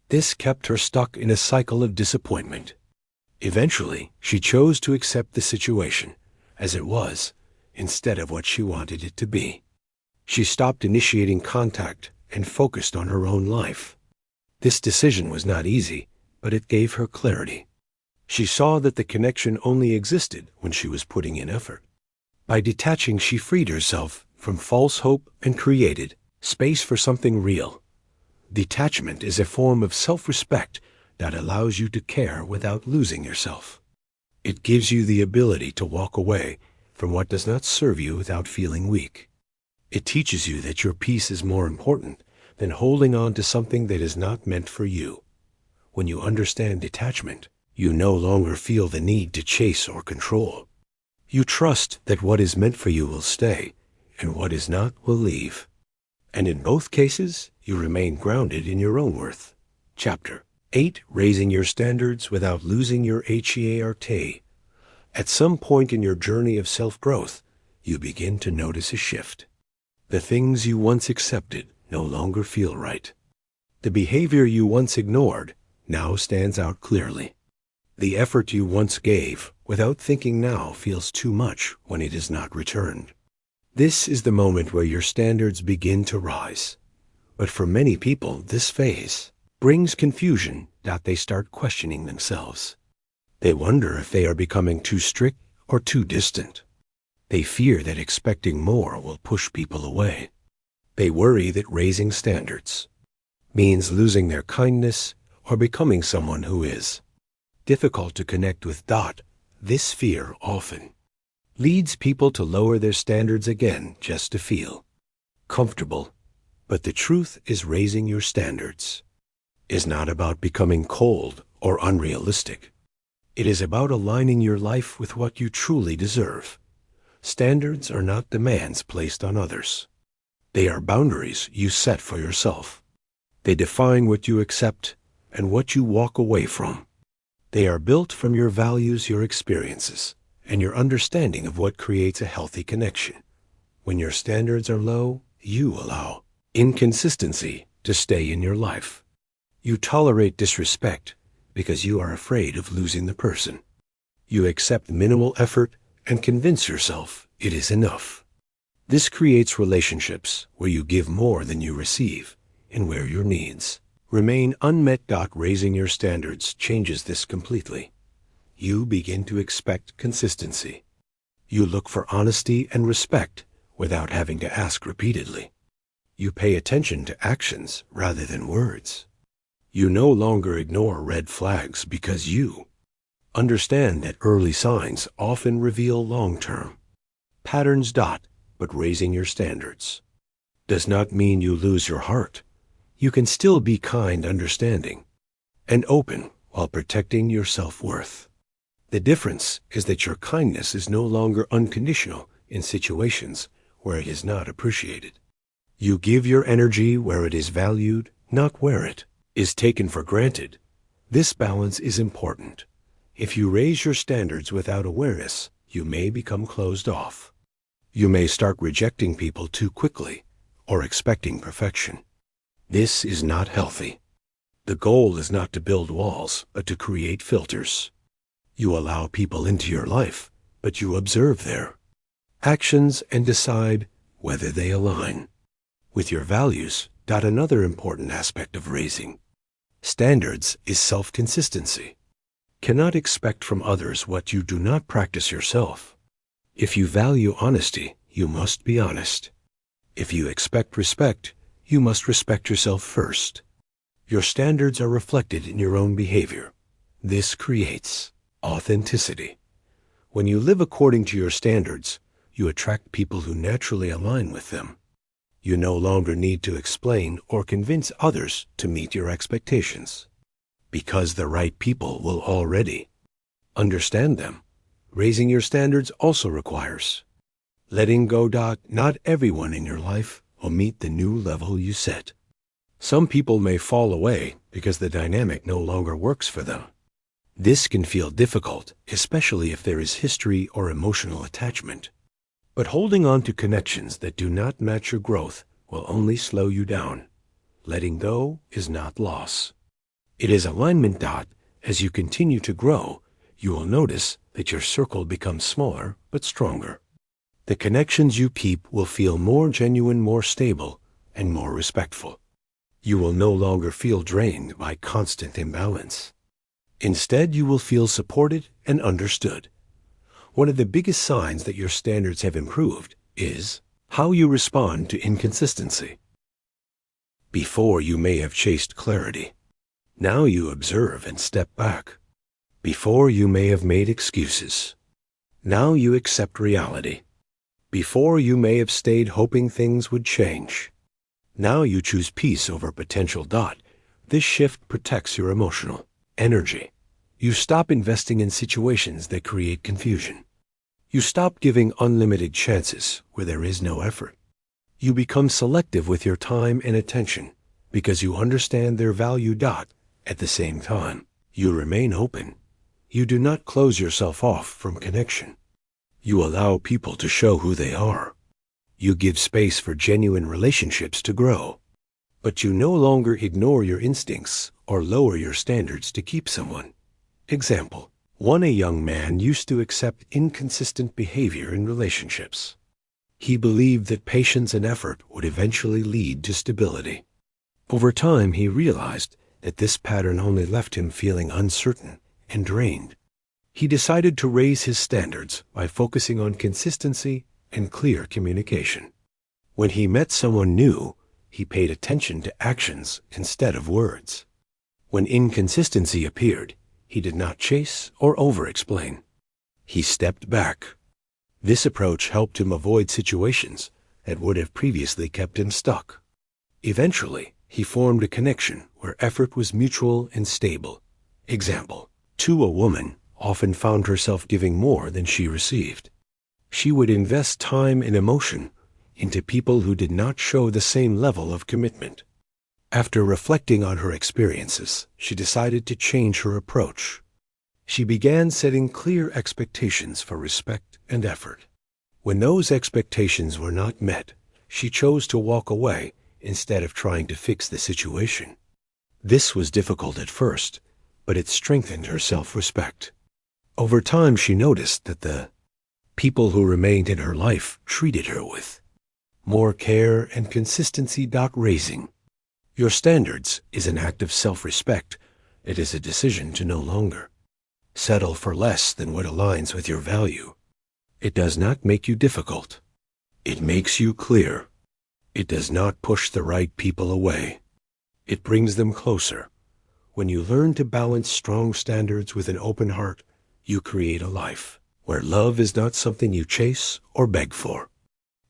This kept her stuck in a cycle of disappointment. Eventually, she chose to accept the situation as it was instead of what she wanted it to be. She stopped initiating contact and focused on her own life. This decision was not easy, but it gave her clarity. She saw that the connection only existed when she was putting in effort. By detaching, she freed herself from false hope and created space for something real. Detachment is a form of self-respect that allows you to care without losing yourself. It gives you the ability to walk away from what does not serve you without feeling weak. It teaches you that your peace is more important than holding on to something that is not meant for you. When you understand detachment, you no longer feel the need to chase or control. You trust that what is meant for you will stay, and what is not will leave. And in both cases, you remain grounded in your own worth. Chapter 8. Raising your standards without losing your heart. At some point in your journey of self-growth, you begin to notice a shift. The things you once accepted no longer feel right. The behavior you once ignored now stands out clearly. The effort you once gave without thinking now feels too much when it is not returned. This is the moment where your standards begin to rise. But for many people, this phase brings confusion that they start questioning themselves. They wonder if they are becoming too strict or too distant. They fear that expecting more will push people away. They worry that raising standards means losing their kindness or becoming someone who is difficult to connect with. This fear often leads people to lower their standards again just to feel comfortable. But the truth is, raising your standards is not about becoming cold or unrealistic. It is about aligning your life with what you truly deserve. Standards are not demands placed on others. They are boundaries you set for yourself. They define what you accept and what you walk away from. They are built from your values, your experiences, and your understanding of what creates a healthy connection. When your standards are low, you allow inconsistency to stay in your life. You tolerate disrespect because you are afraid of losing the person. You accept minimal effort and convince yourself it is enough. This creates relationships where you give more than you receive and where your needs remain unmet. Raising your standards changes this completely. You begin to expect consistency. You look for honesty and respect without having to ask repeatedly. You pay attention to actions rather than words. You no longer ignore red flags because you understand that early signs often reveal long-term patterns. But raising your standards does not mean you lose your heart. You can still be kind, understanding, and open while protecting your self-worth. The difference is that your kindness is no longer unconditional in situations where it is not appreciated. You give your energy where it is valued, not where it is taken for granted. This balance is important. If you raise your standards without awareness, you may become closed off. You may start rejecting people too quickly or expecting perfection. This is not healthy. The goal is not to build walls, but to create filters. You allow people into your life, but you observe their actions and decide whether they align with your values. Another important aspect of raising standards is self-consistency. Cannot expect from others what you do not practice yourself. If you value honesty, you must be honest. If you expect respect, you must respect yourself first. Your standards are reflected in your own behavior. This creates authenticity. When you live according to your standards, you attract people who naturally align with them. You no longer need to explain or convince others to meet your expectations, because the right people will already understand them. Raising your standards also requires letting go. Not everyone in your life will meet the new level you set. Some people may fall away because the dynamic no longer works for them. This can feel difficult, especially if there is history or emotional attachment. But holding on to connections that do not match your growth will only slow you down. Letting go is not loss. It is alignment. As you continue to grow, you will notice that your circle becomes smaller but stronger. The connections you keep will feel more genuine, more stable, and more respectful. You will no longer feel drained by constant imbalance. Instead, you will feel supported and understood. One of the biggest signs that your standards have improved is how you respond to inconsistency. Before, you may have chased clarity. Now you observe and step back. Before, you may have made excuses. Now you accept reality. Before, you may have stayed hoping things would change. Now you choose peace over potential. This shift protects your emotional energy. You stop investing in situations that create confusion. You stop giving unlimited chances where there is no effort. You become selective with your time and attention because you understand their value. At the same time, you remain open. You do not close yourself off from connection. You allow people to show who they are. You give space for genuine relationships to grow. But you no longer ignore your instincts or lower your standards to keep someone. Example: a young man used to accept inconsistent behavior in relationships. He believed that patience and effort would eventually lead to stability. Over time, he realized that this pattern only left him feeling uncertain and drained. He decided to raise his standards by focusing on consistency and clear communication. When he met someone new, he paid attention to actions instead of words. When inconsistency appeared, he did not chase or over-explain. He stepped back. This approach helped him avoid situations that would have previously kept him stuck. Eventually, he formed a connection where effort was mutual and stable. Example: a woman often found herself giving more than she received. She would invest time and emotion into people who did not show the same level of commitment. After reflecting on her experiences, she decided to change her approach. She began setting clear expectations for respect and effort. When those expectations were not met, she chose to walk away instead of trying to fix the situation. This was difficult at first, but it strengthened her self-respect. Over time, she noticed that the people who remained in her life treated her with more care and consistency. Raising your standards is an act of self-respect. It is a decision to no longer settle for less than what aligns with your value. It does not make you difficult. It makes you clear. It does not push the right people away. It brings them closer. When you learn to balance strong standards with an open heart, you create a life where love is not something you chase or beg for.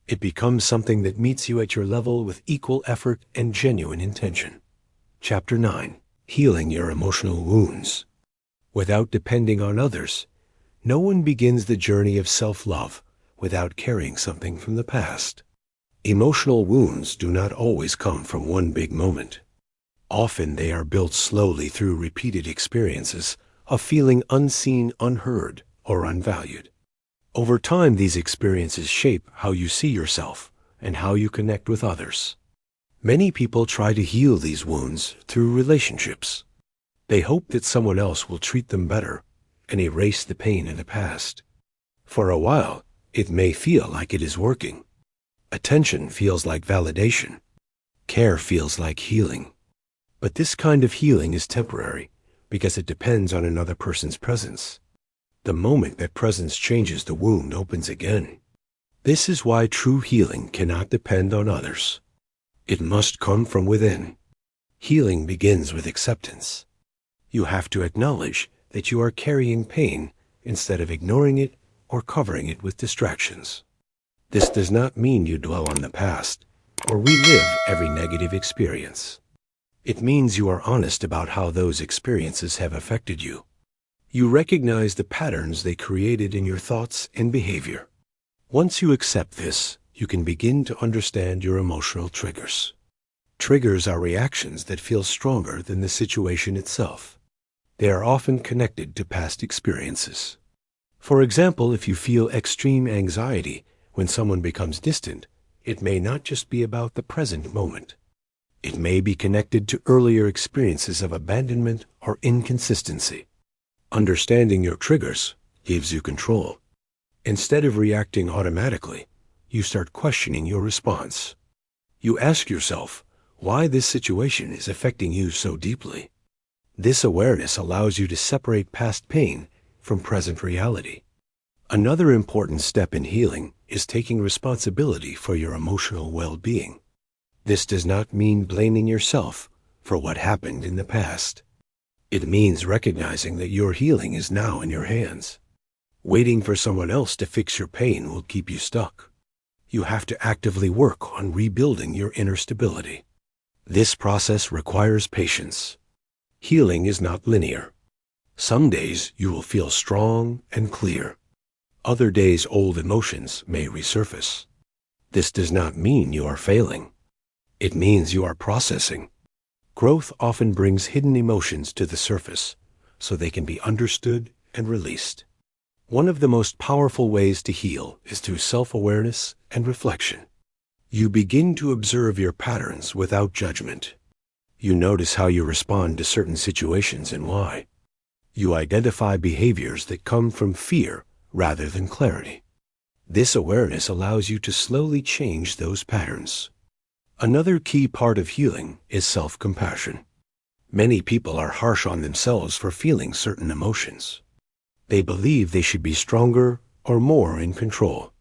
It becomes something that meets you at your level with equal effort and genuine intention. Chapter 9: Healing Your Emotional Wounds. Without depending on others, no one begins the journey of self-love without carrying something from the past. Emotional wounds do not always come from one big moment. Often they are built slowly through repeated experiences of feeling unseen, unheard, or unvalued. Over time, these experiences shape how you see yourself and how you connect with others. Many people try to heal these wounds through relationships. They hope that someone else will treat them better and erase the pain in the past. For a while, it may feel like it is working. Attention feels like validation. Care feels like healing. But this kind of healing is temporary because it depends on another person's presence. The moment that presence changes, the wound opens again. This is why true healing cannot depend on others. It must come from within. Healing begins with acceptance. You have to acknowledge that you are carrying pain instead of ignoring it or covering it with distractions. This does not mean you dwell on the past or relive every negative experience. It means you are honest about how those experiences have affected you. You recognize the patterns they created in your thoughts and behavior. Once you accept this, you can begin to understand your emotional triggers. Triggers are reactions that feel stronger than the situation itself. They are often connected to past experiences. For example, if you feel extreme anxiety when someone becomes distant, it may not just be about the present moment. It may be connected to earlier experiences of abandonment or inconsistency. Understanding your triggers gives you control. Instead of reacting automatically, you start questioning your response. You ask yourself why this situation is affecting you so deeply. This awareness allows you to separate past pain from present reality. Another important step in healing is taking responsibility for your emotional well-being. This does not mean blaming yourself for what happened in the past. It means recognizing that your healing is now in your hands. Waiting for someone else to fix your pain will keep you stuck. You have to actively work on rebuilding your inner stability. This process requires patience. Healing is not linear. Some days you will feel strong and clear. Other days old emotions may resurface. This does not mean you are failing. It means you are processing. Growth often brings hidden emotions to the surface so they can be understood and released. One of the most powerful ways to heal is through self-awareness and reflection. You begin to observe your patterns without judgment. You notice how you respond to certain situations and why. You identify behaviors that come from fear rather than clarity. This awareness allows you to slowly change those patterns. Another key part of healing is self-compassion. Many people are harsh on themselves for feeling certain emotions. They believe they should be stronger or more in control.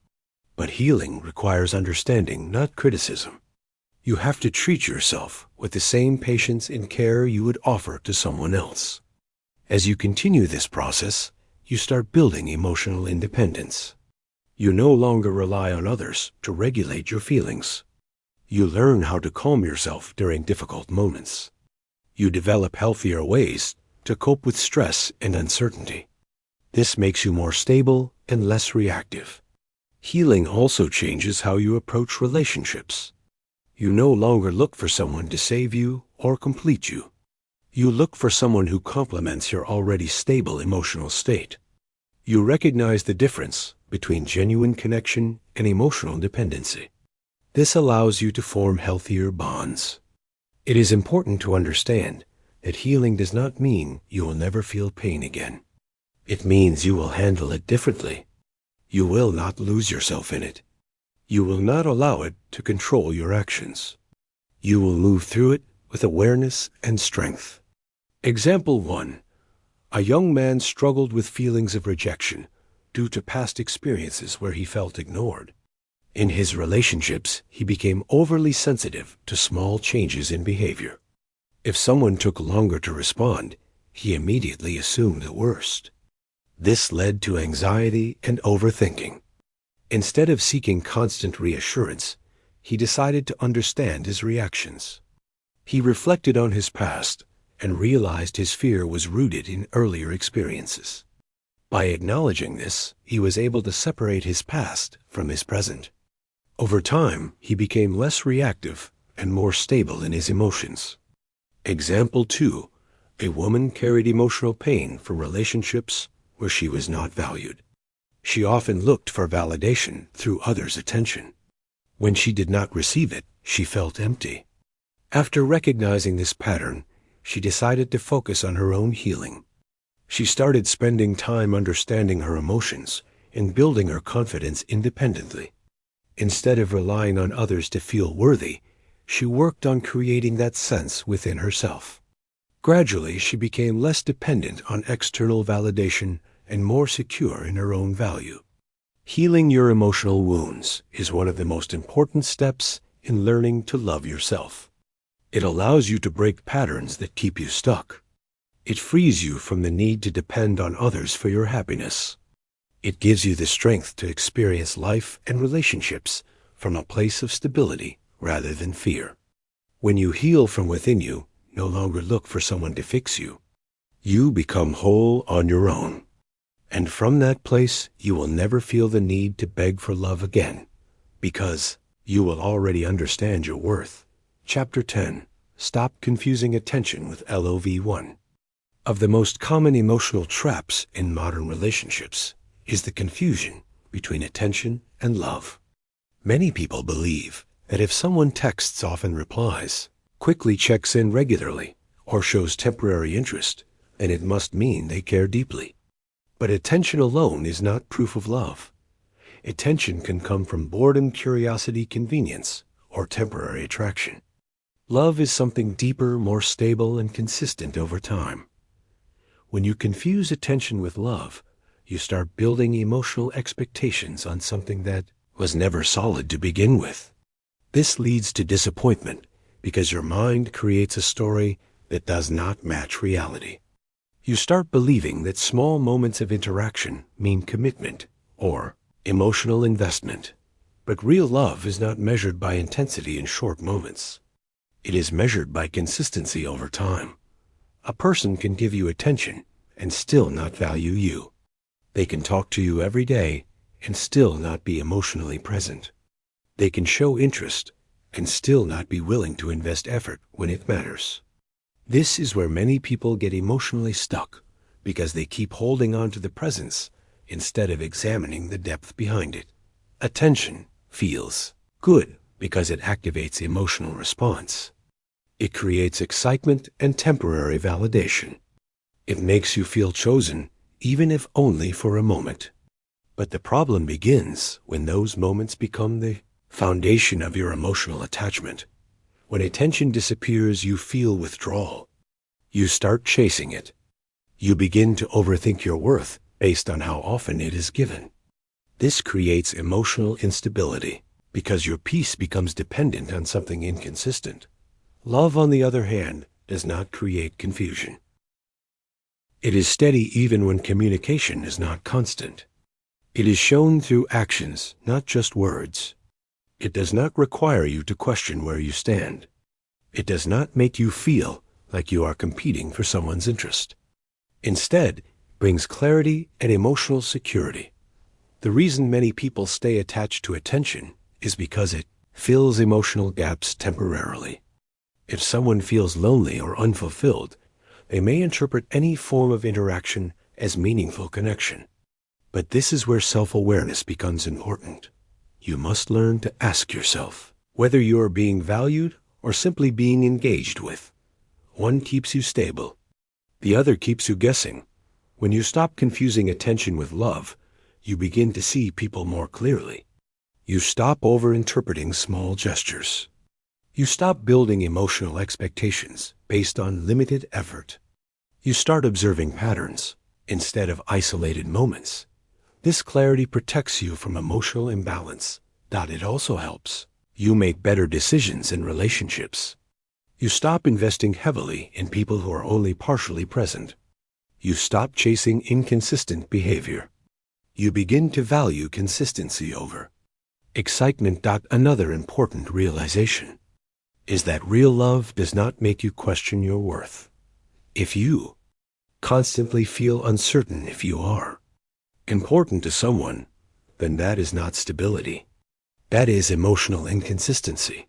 But healing requires understanding, not criticism. You have to treat yourself with the same patience and care you would offer to someone else. As you continue this process, you start building emotional independence. You no longer rely on others to regulate your feelings. You learn how to calm yourself during difficult moments. You develop healthier ways to cope with stress and uncertainty. This makes you more stable and less reactive. Healing also changes how you approach relationships. You no longer look for someone to save you or complete you. You look for someone who complements your already stable emotional state. You recognize the difference between genuine connection and emotional dependency. This allows you to form healthier bonds. It is important to understand that healing does not mean you will never feel pain again. It means you will handle it differently. You will not lose yourself in it. You will not allow it to control your actions. You will move through it with awareness and strength. Example 1. A young man struggled with feelings of rejection due to past experiences where he felt ignored. In his relationships, he became overly sensitive to small changes in behavior. If someone took longer to respond, he immediately assumed the worst. This led to anxiety and overthinking. Instead of seeking constant reassurance, he decided to understand his reactions. He reflected on his past and realized his fear was rooted in earlier experiences. By acknowledging this, he was able to separate his past from his present. Over time, he became less reactive and more stable in his emotions. Example 2. A woman carried emotional pain from relationships where she was not valued. She often looked for validation through others' attention. When she did not receive it, she felt empty. After recognizing this pattern, she decided to focus on her own healing. She started spending time understanding her emotions and building her confidence independently. Instead of relying on others to feel worthy, she worked on creating that sense within herself. Gradually, she became less dependent on external validation and more secure in her own value. Healing your emotional wounds is one of the most important steps in learning to love yourself. It allows you to break patterns that keep you stuck. It frees you from the need to depend on others for your happiness. It gives you the strength to experience life and relationships from a place of stability rather than fear. When you heal from within, you no longer look for someone to fix you. You become whole on your own. And from that place, you will never feel the need to beg for love again, because you will already understand your worth. Chapter 10. Stop confusing attention with LOV1. Of the most common emotional traps in modern relationships is the confusion between attention and love. Many people believe that if someone texts often, replies, quickly checks in regularly, or shows temporary interest, then it must mean they care deeply. But attention alone is not proof of love. Attention can come from boredom, curiosity, convenience, or temporary attraction. Love is something deeper, more stable, and consistent over time. When you confuse attention with love, you start building emotional expectations on something that was never solid to begin with. This leads to disappointment because your mind creates a story that does not match reality. You start believing that small moments of interaction mean commitment or emotional investment. But real love is not measured by intensity in short moments. It is measured by consistency over time. A person can give you attention and still not value you. They can talk to you every day and still not be emotionally present. They can show interest and still not be willing to invest effort when it matters. This is where many people get emotionally stuck because they keep holding on to the presence instead of examining the depth behind it. Attention feels good because it activates emotional response. It creates excitement and temporary validation. It makes you feel chosen, even if only for a moment. But the problem begins when those moments become the foundation of your emotional attachment. When attention disappears, you feel withdrawal. You start chasing it. You begin to overthink your worth based on how often it is given. This creates emotional instability because your peace becomes dependent on something inconsistent. Love, on the other hand, does not create confusion. It is steady even when communication is not constant. It is shown through actions, not just words. It does not require you to question where you stand. It does not make you feel like you are competing for someone's interest. Instead, it brings clarity and emotional security. The reason many people stay attached to attention is because it fills emotional gaps temporarily. If someone feels lonely or unfulfilled, they may interpret any form of interaction as meaningful connection. But this is where self-awareness becomes important. You must learn to ask yourself whether you are being valued or simply being engaged with. One keeps you stable. The other keeps you guessing. When you stop confusing attention with love, you begin to see people more clearly. You stop over-interpreting small gestures. You stop building emotional expectations based on limited effort. You start observing patterns instead of isolated moments. This clarity protects you from emotional imbalance. It also helps you make better decisions in relationships. You stop investing heavily in people who are only partially present. You stop chasing inconsistent behavior. You begin to value consistency over excitement. Another important realization is that real love does not make you question your worth. If you constantly feel uncertain if you are important to someone, then that is not stability. That is emotional inconsistency.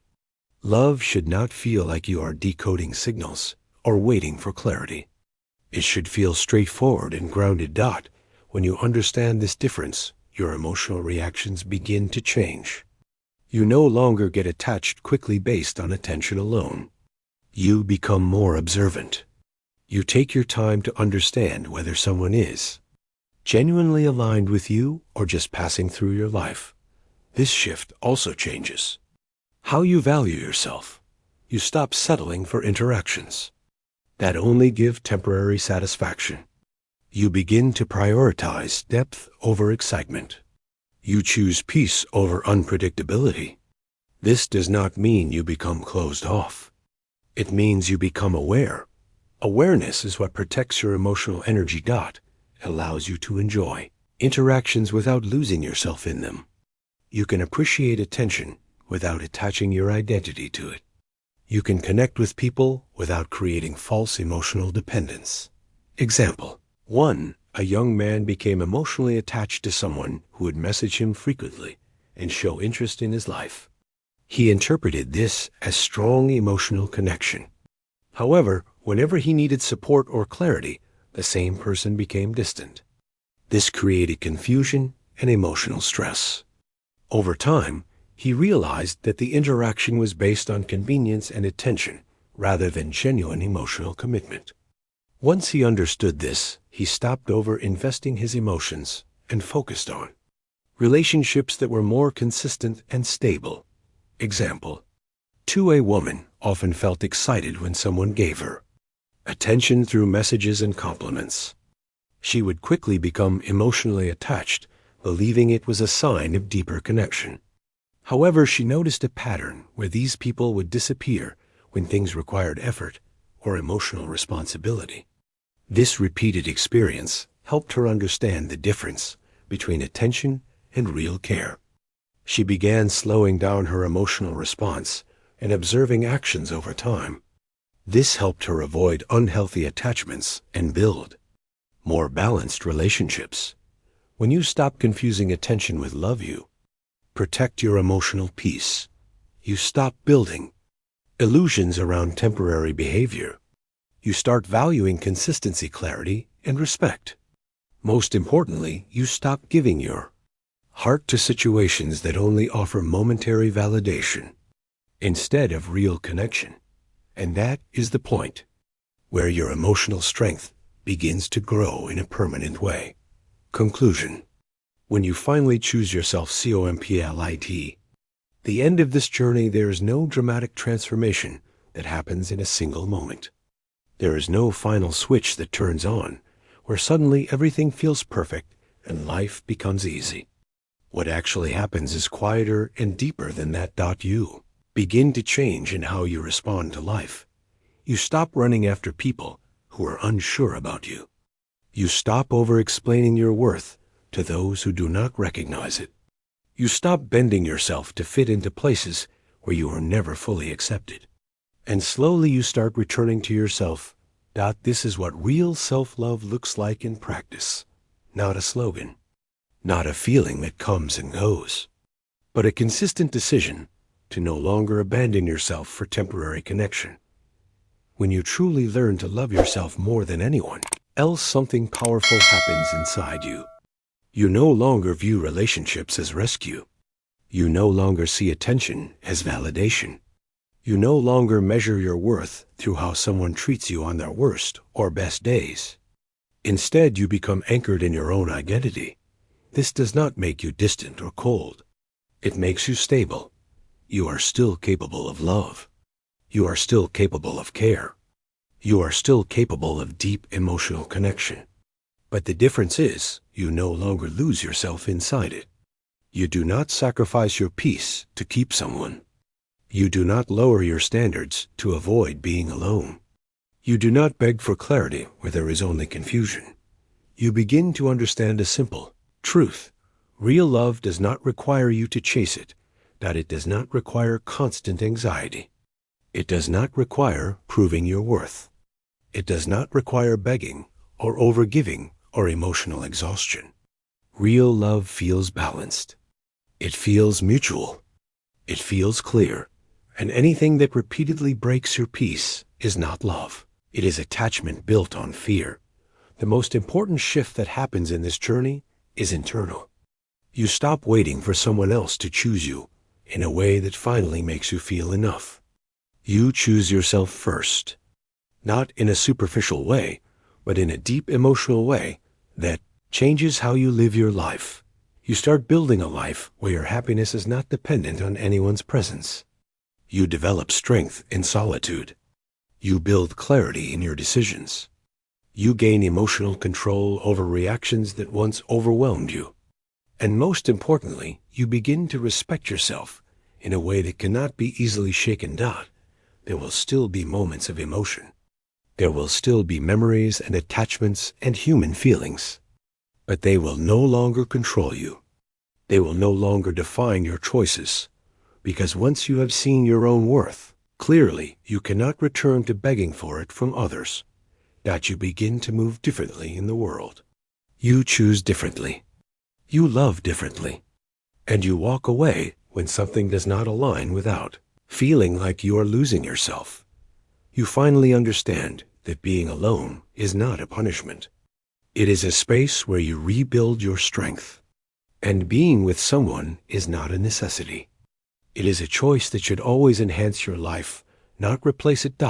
Love should not feel like you are decoding signals or waiting for clarity. It should feel straightforward and grounded. When you understand this difference, your emotional reactions begin to change. You no longer get attached quickly based on attention alone. You become more observant. You take your time to understand whether someone is genuinely aligned with you or just passing through your life. This shift also changes how you value yourself. You stop settling for interactions that only give temporary satisfaction. You begin to prioritize depth over excitement. You choose peace over unpredictability. This does not mean you become closed off. It means you become aware. Awareness is what protects your emotional energy. Allows you to enjoy interactions without losing yourself in them. You can appreciate attention without attaching your identity to it. You can connect with people without creating false emotional dependence. Example 1. A young man became emotionally attached to someone who would message him frequently and show interest in his life. He interpreted this as strong emotional connection. However, whenever he needed support or clarity, the same person became distant. This created confusion and emotional stress. Over time, he realized that the interaction was based on convenience and attention rather than genuine emotional commitment. Once he understood this, he stopped over-investing his emotions and focused on relationships that were more consistent and stable. Example 2. A woman often felt excited when someone gave her attention through messages and compliments. She would quickly become emotionally attached, believing it was a sign of deeper connection. However, she noticed a pattern where these people would disappear when things required effort or emotional responsibility. This repeated experience helped her understand the difference between attention and real care. She began slowing down her emotional response and observing actions over time. This helped her avoid unhealthy attachments and build more balanced relationships. When you stop confusing attention with love, you protect your emotional peace. You stop building illusions around temporary behavior. You start valuing consistency, clarity, and respect. Most importantly, you stop giving your heart to situations that only offer momentary validation instead of real connection. And that is the point where your emotional strength begins to grow in a permanent way. Conclusion. When you finally choose yourself COMPLIT, the end of this journey, there is no dramatic transformation that happens in a single moment. There is no final switch that turns on, where suddenly everything feels perfect and life becomes easy. What actually happens is quieter and deeper than that. You begin to change in how you respond to life. You stop running after people who are unsure about you. You stop over-explaining your worth to those who do not recognize it. You stop bending yourself to fit into places where you are never fully accepted. And slowly you start returning to yourself. This is what real self-love looks like in practice. Not a slogan, not a feeling that comes and goes, but a consistent decision to no longer abandon yourself for temporary connection. When you truly learn to love yourself more than anyone else, something powerful happens inside you. You no longer view relationships as rescue. You no longer see attention as validation. You no longer measure your worth through how someone treats you on their worst or best days. Instead, you become anchored in your own identity. This does not make you distant or cold. It makes you stable. You are still capable of love. You are still capable of care. You are still capable of deep emotional connection. But the difference is, you no longer lose yourself inside it. You do not sacrifice your peace to keep someone. You do not lower your standards to avoid being alone. You do not beg for clarity where there is only confusion. You begin to understand a simple truth. Real love does not require you to chase it. That it does not require constant anxiety. It does not require proving your worth. It does not require begging or overgiving or emotional exhaustion. Real love feels balanced. It feels mutual. It feels clear. And anything that repeatedly breaks your peace is not love. It is attachment built on fear. The most important shift that happens in this journey is internal. You stop waiting for someone else to choose you in a way that finally makes you feel enough. You choose yourself first, not in a superficial way, but in a deep emotional way that changes how you live your life. You start building a life where your happiness is not dependent on anyone's presence. You develop strength in solitude. You build clarity in your decisions. You gain emotional control over reactions that once overwhelmed you. And most importantly, you begin to respect yourself in a way that cannot be easily shaken. There will still be moments of emotion. There will still be memories and attachments and human feelings. But they will no longer control you. They will no longer define your choices. Because once you have seen your own worth clearly, you cannot return to begging for it from others. You begin to move differently in the world. You choose differently. You love differently. And you walk away when something does not align without feeling like you are losing yourself. You finally understand that being alone is not a punishment. It is a space where you rebuild your strength. And being with someone is not a necessity. It is a choice that should always enhance your life, not replace it.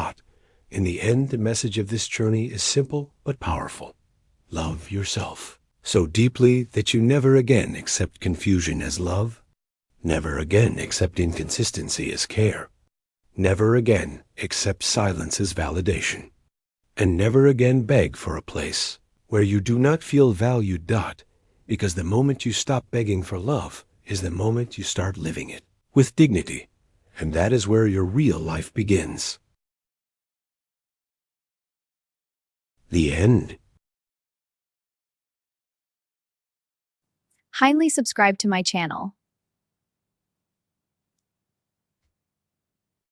In the end, the message of this journey is simple but powerful. Love yourself so deeply that you never again accept confusion as love, never again accept inconsistency as care, never again accept silence as validation, and never again beg for a place where you do not feel valued. Because the moment you stop begging for love is the moment you start living it with dignity, and that is where your real life begins. The end. Kindly subscribe to my channel.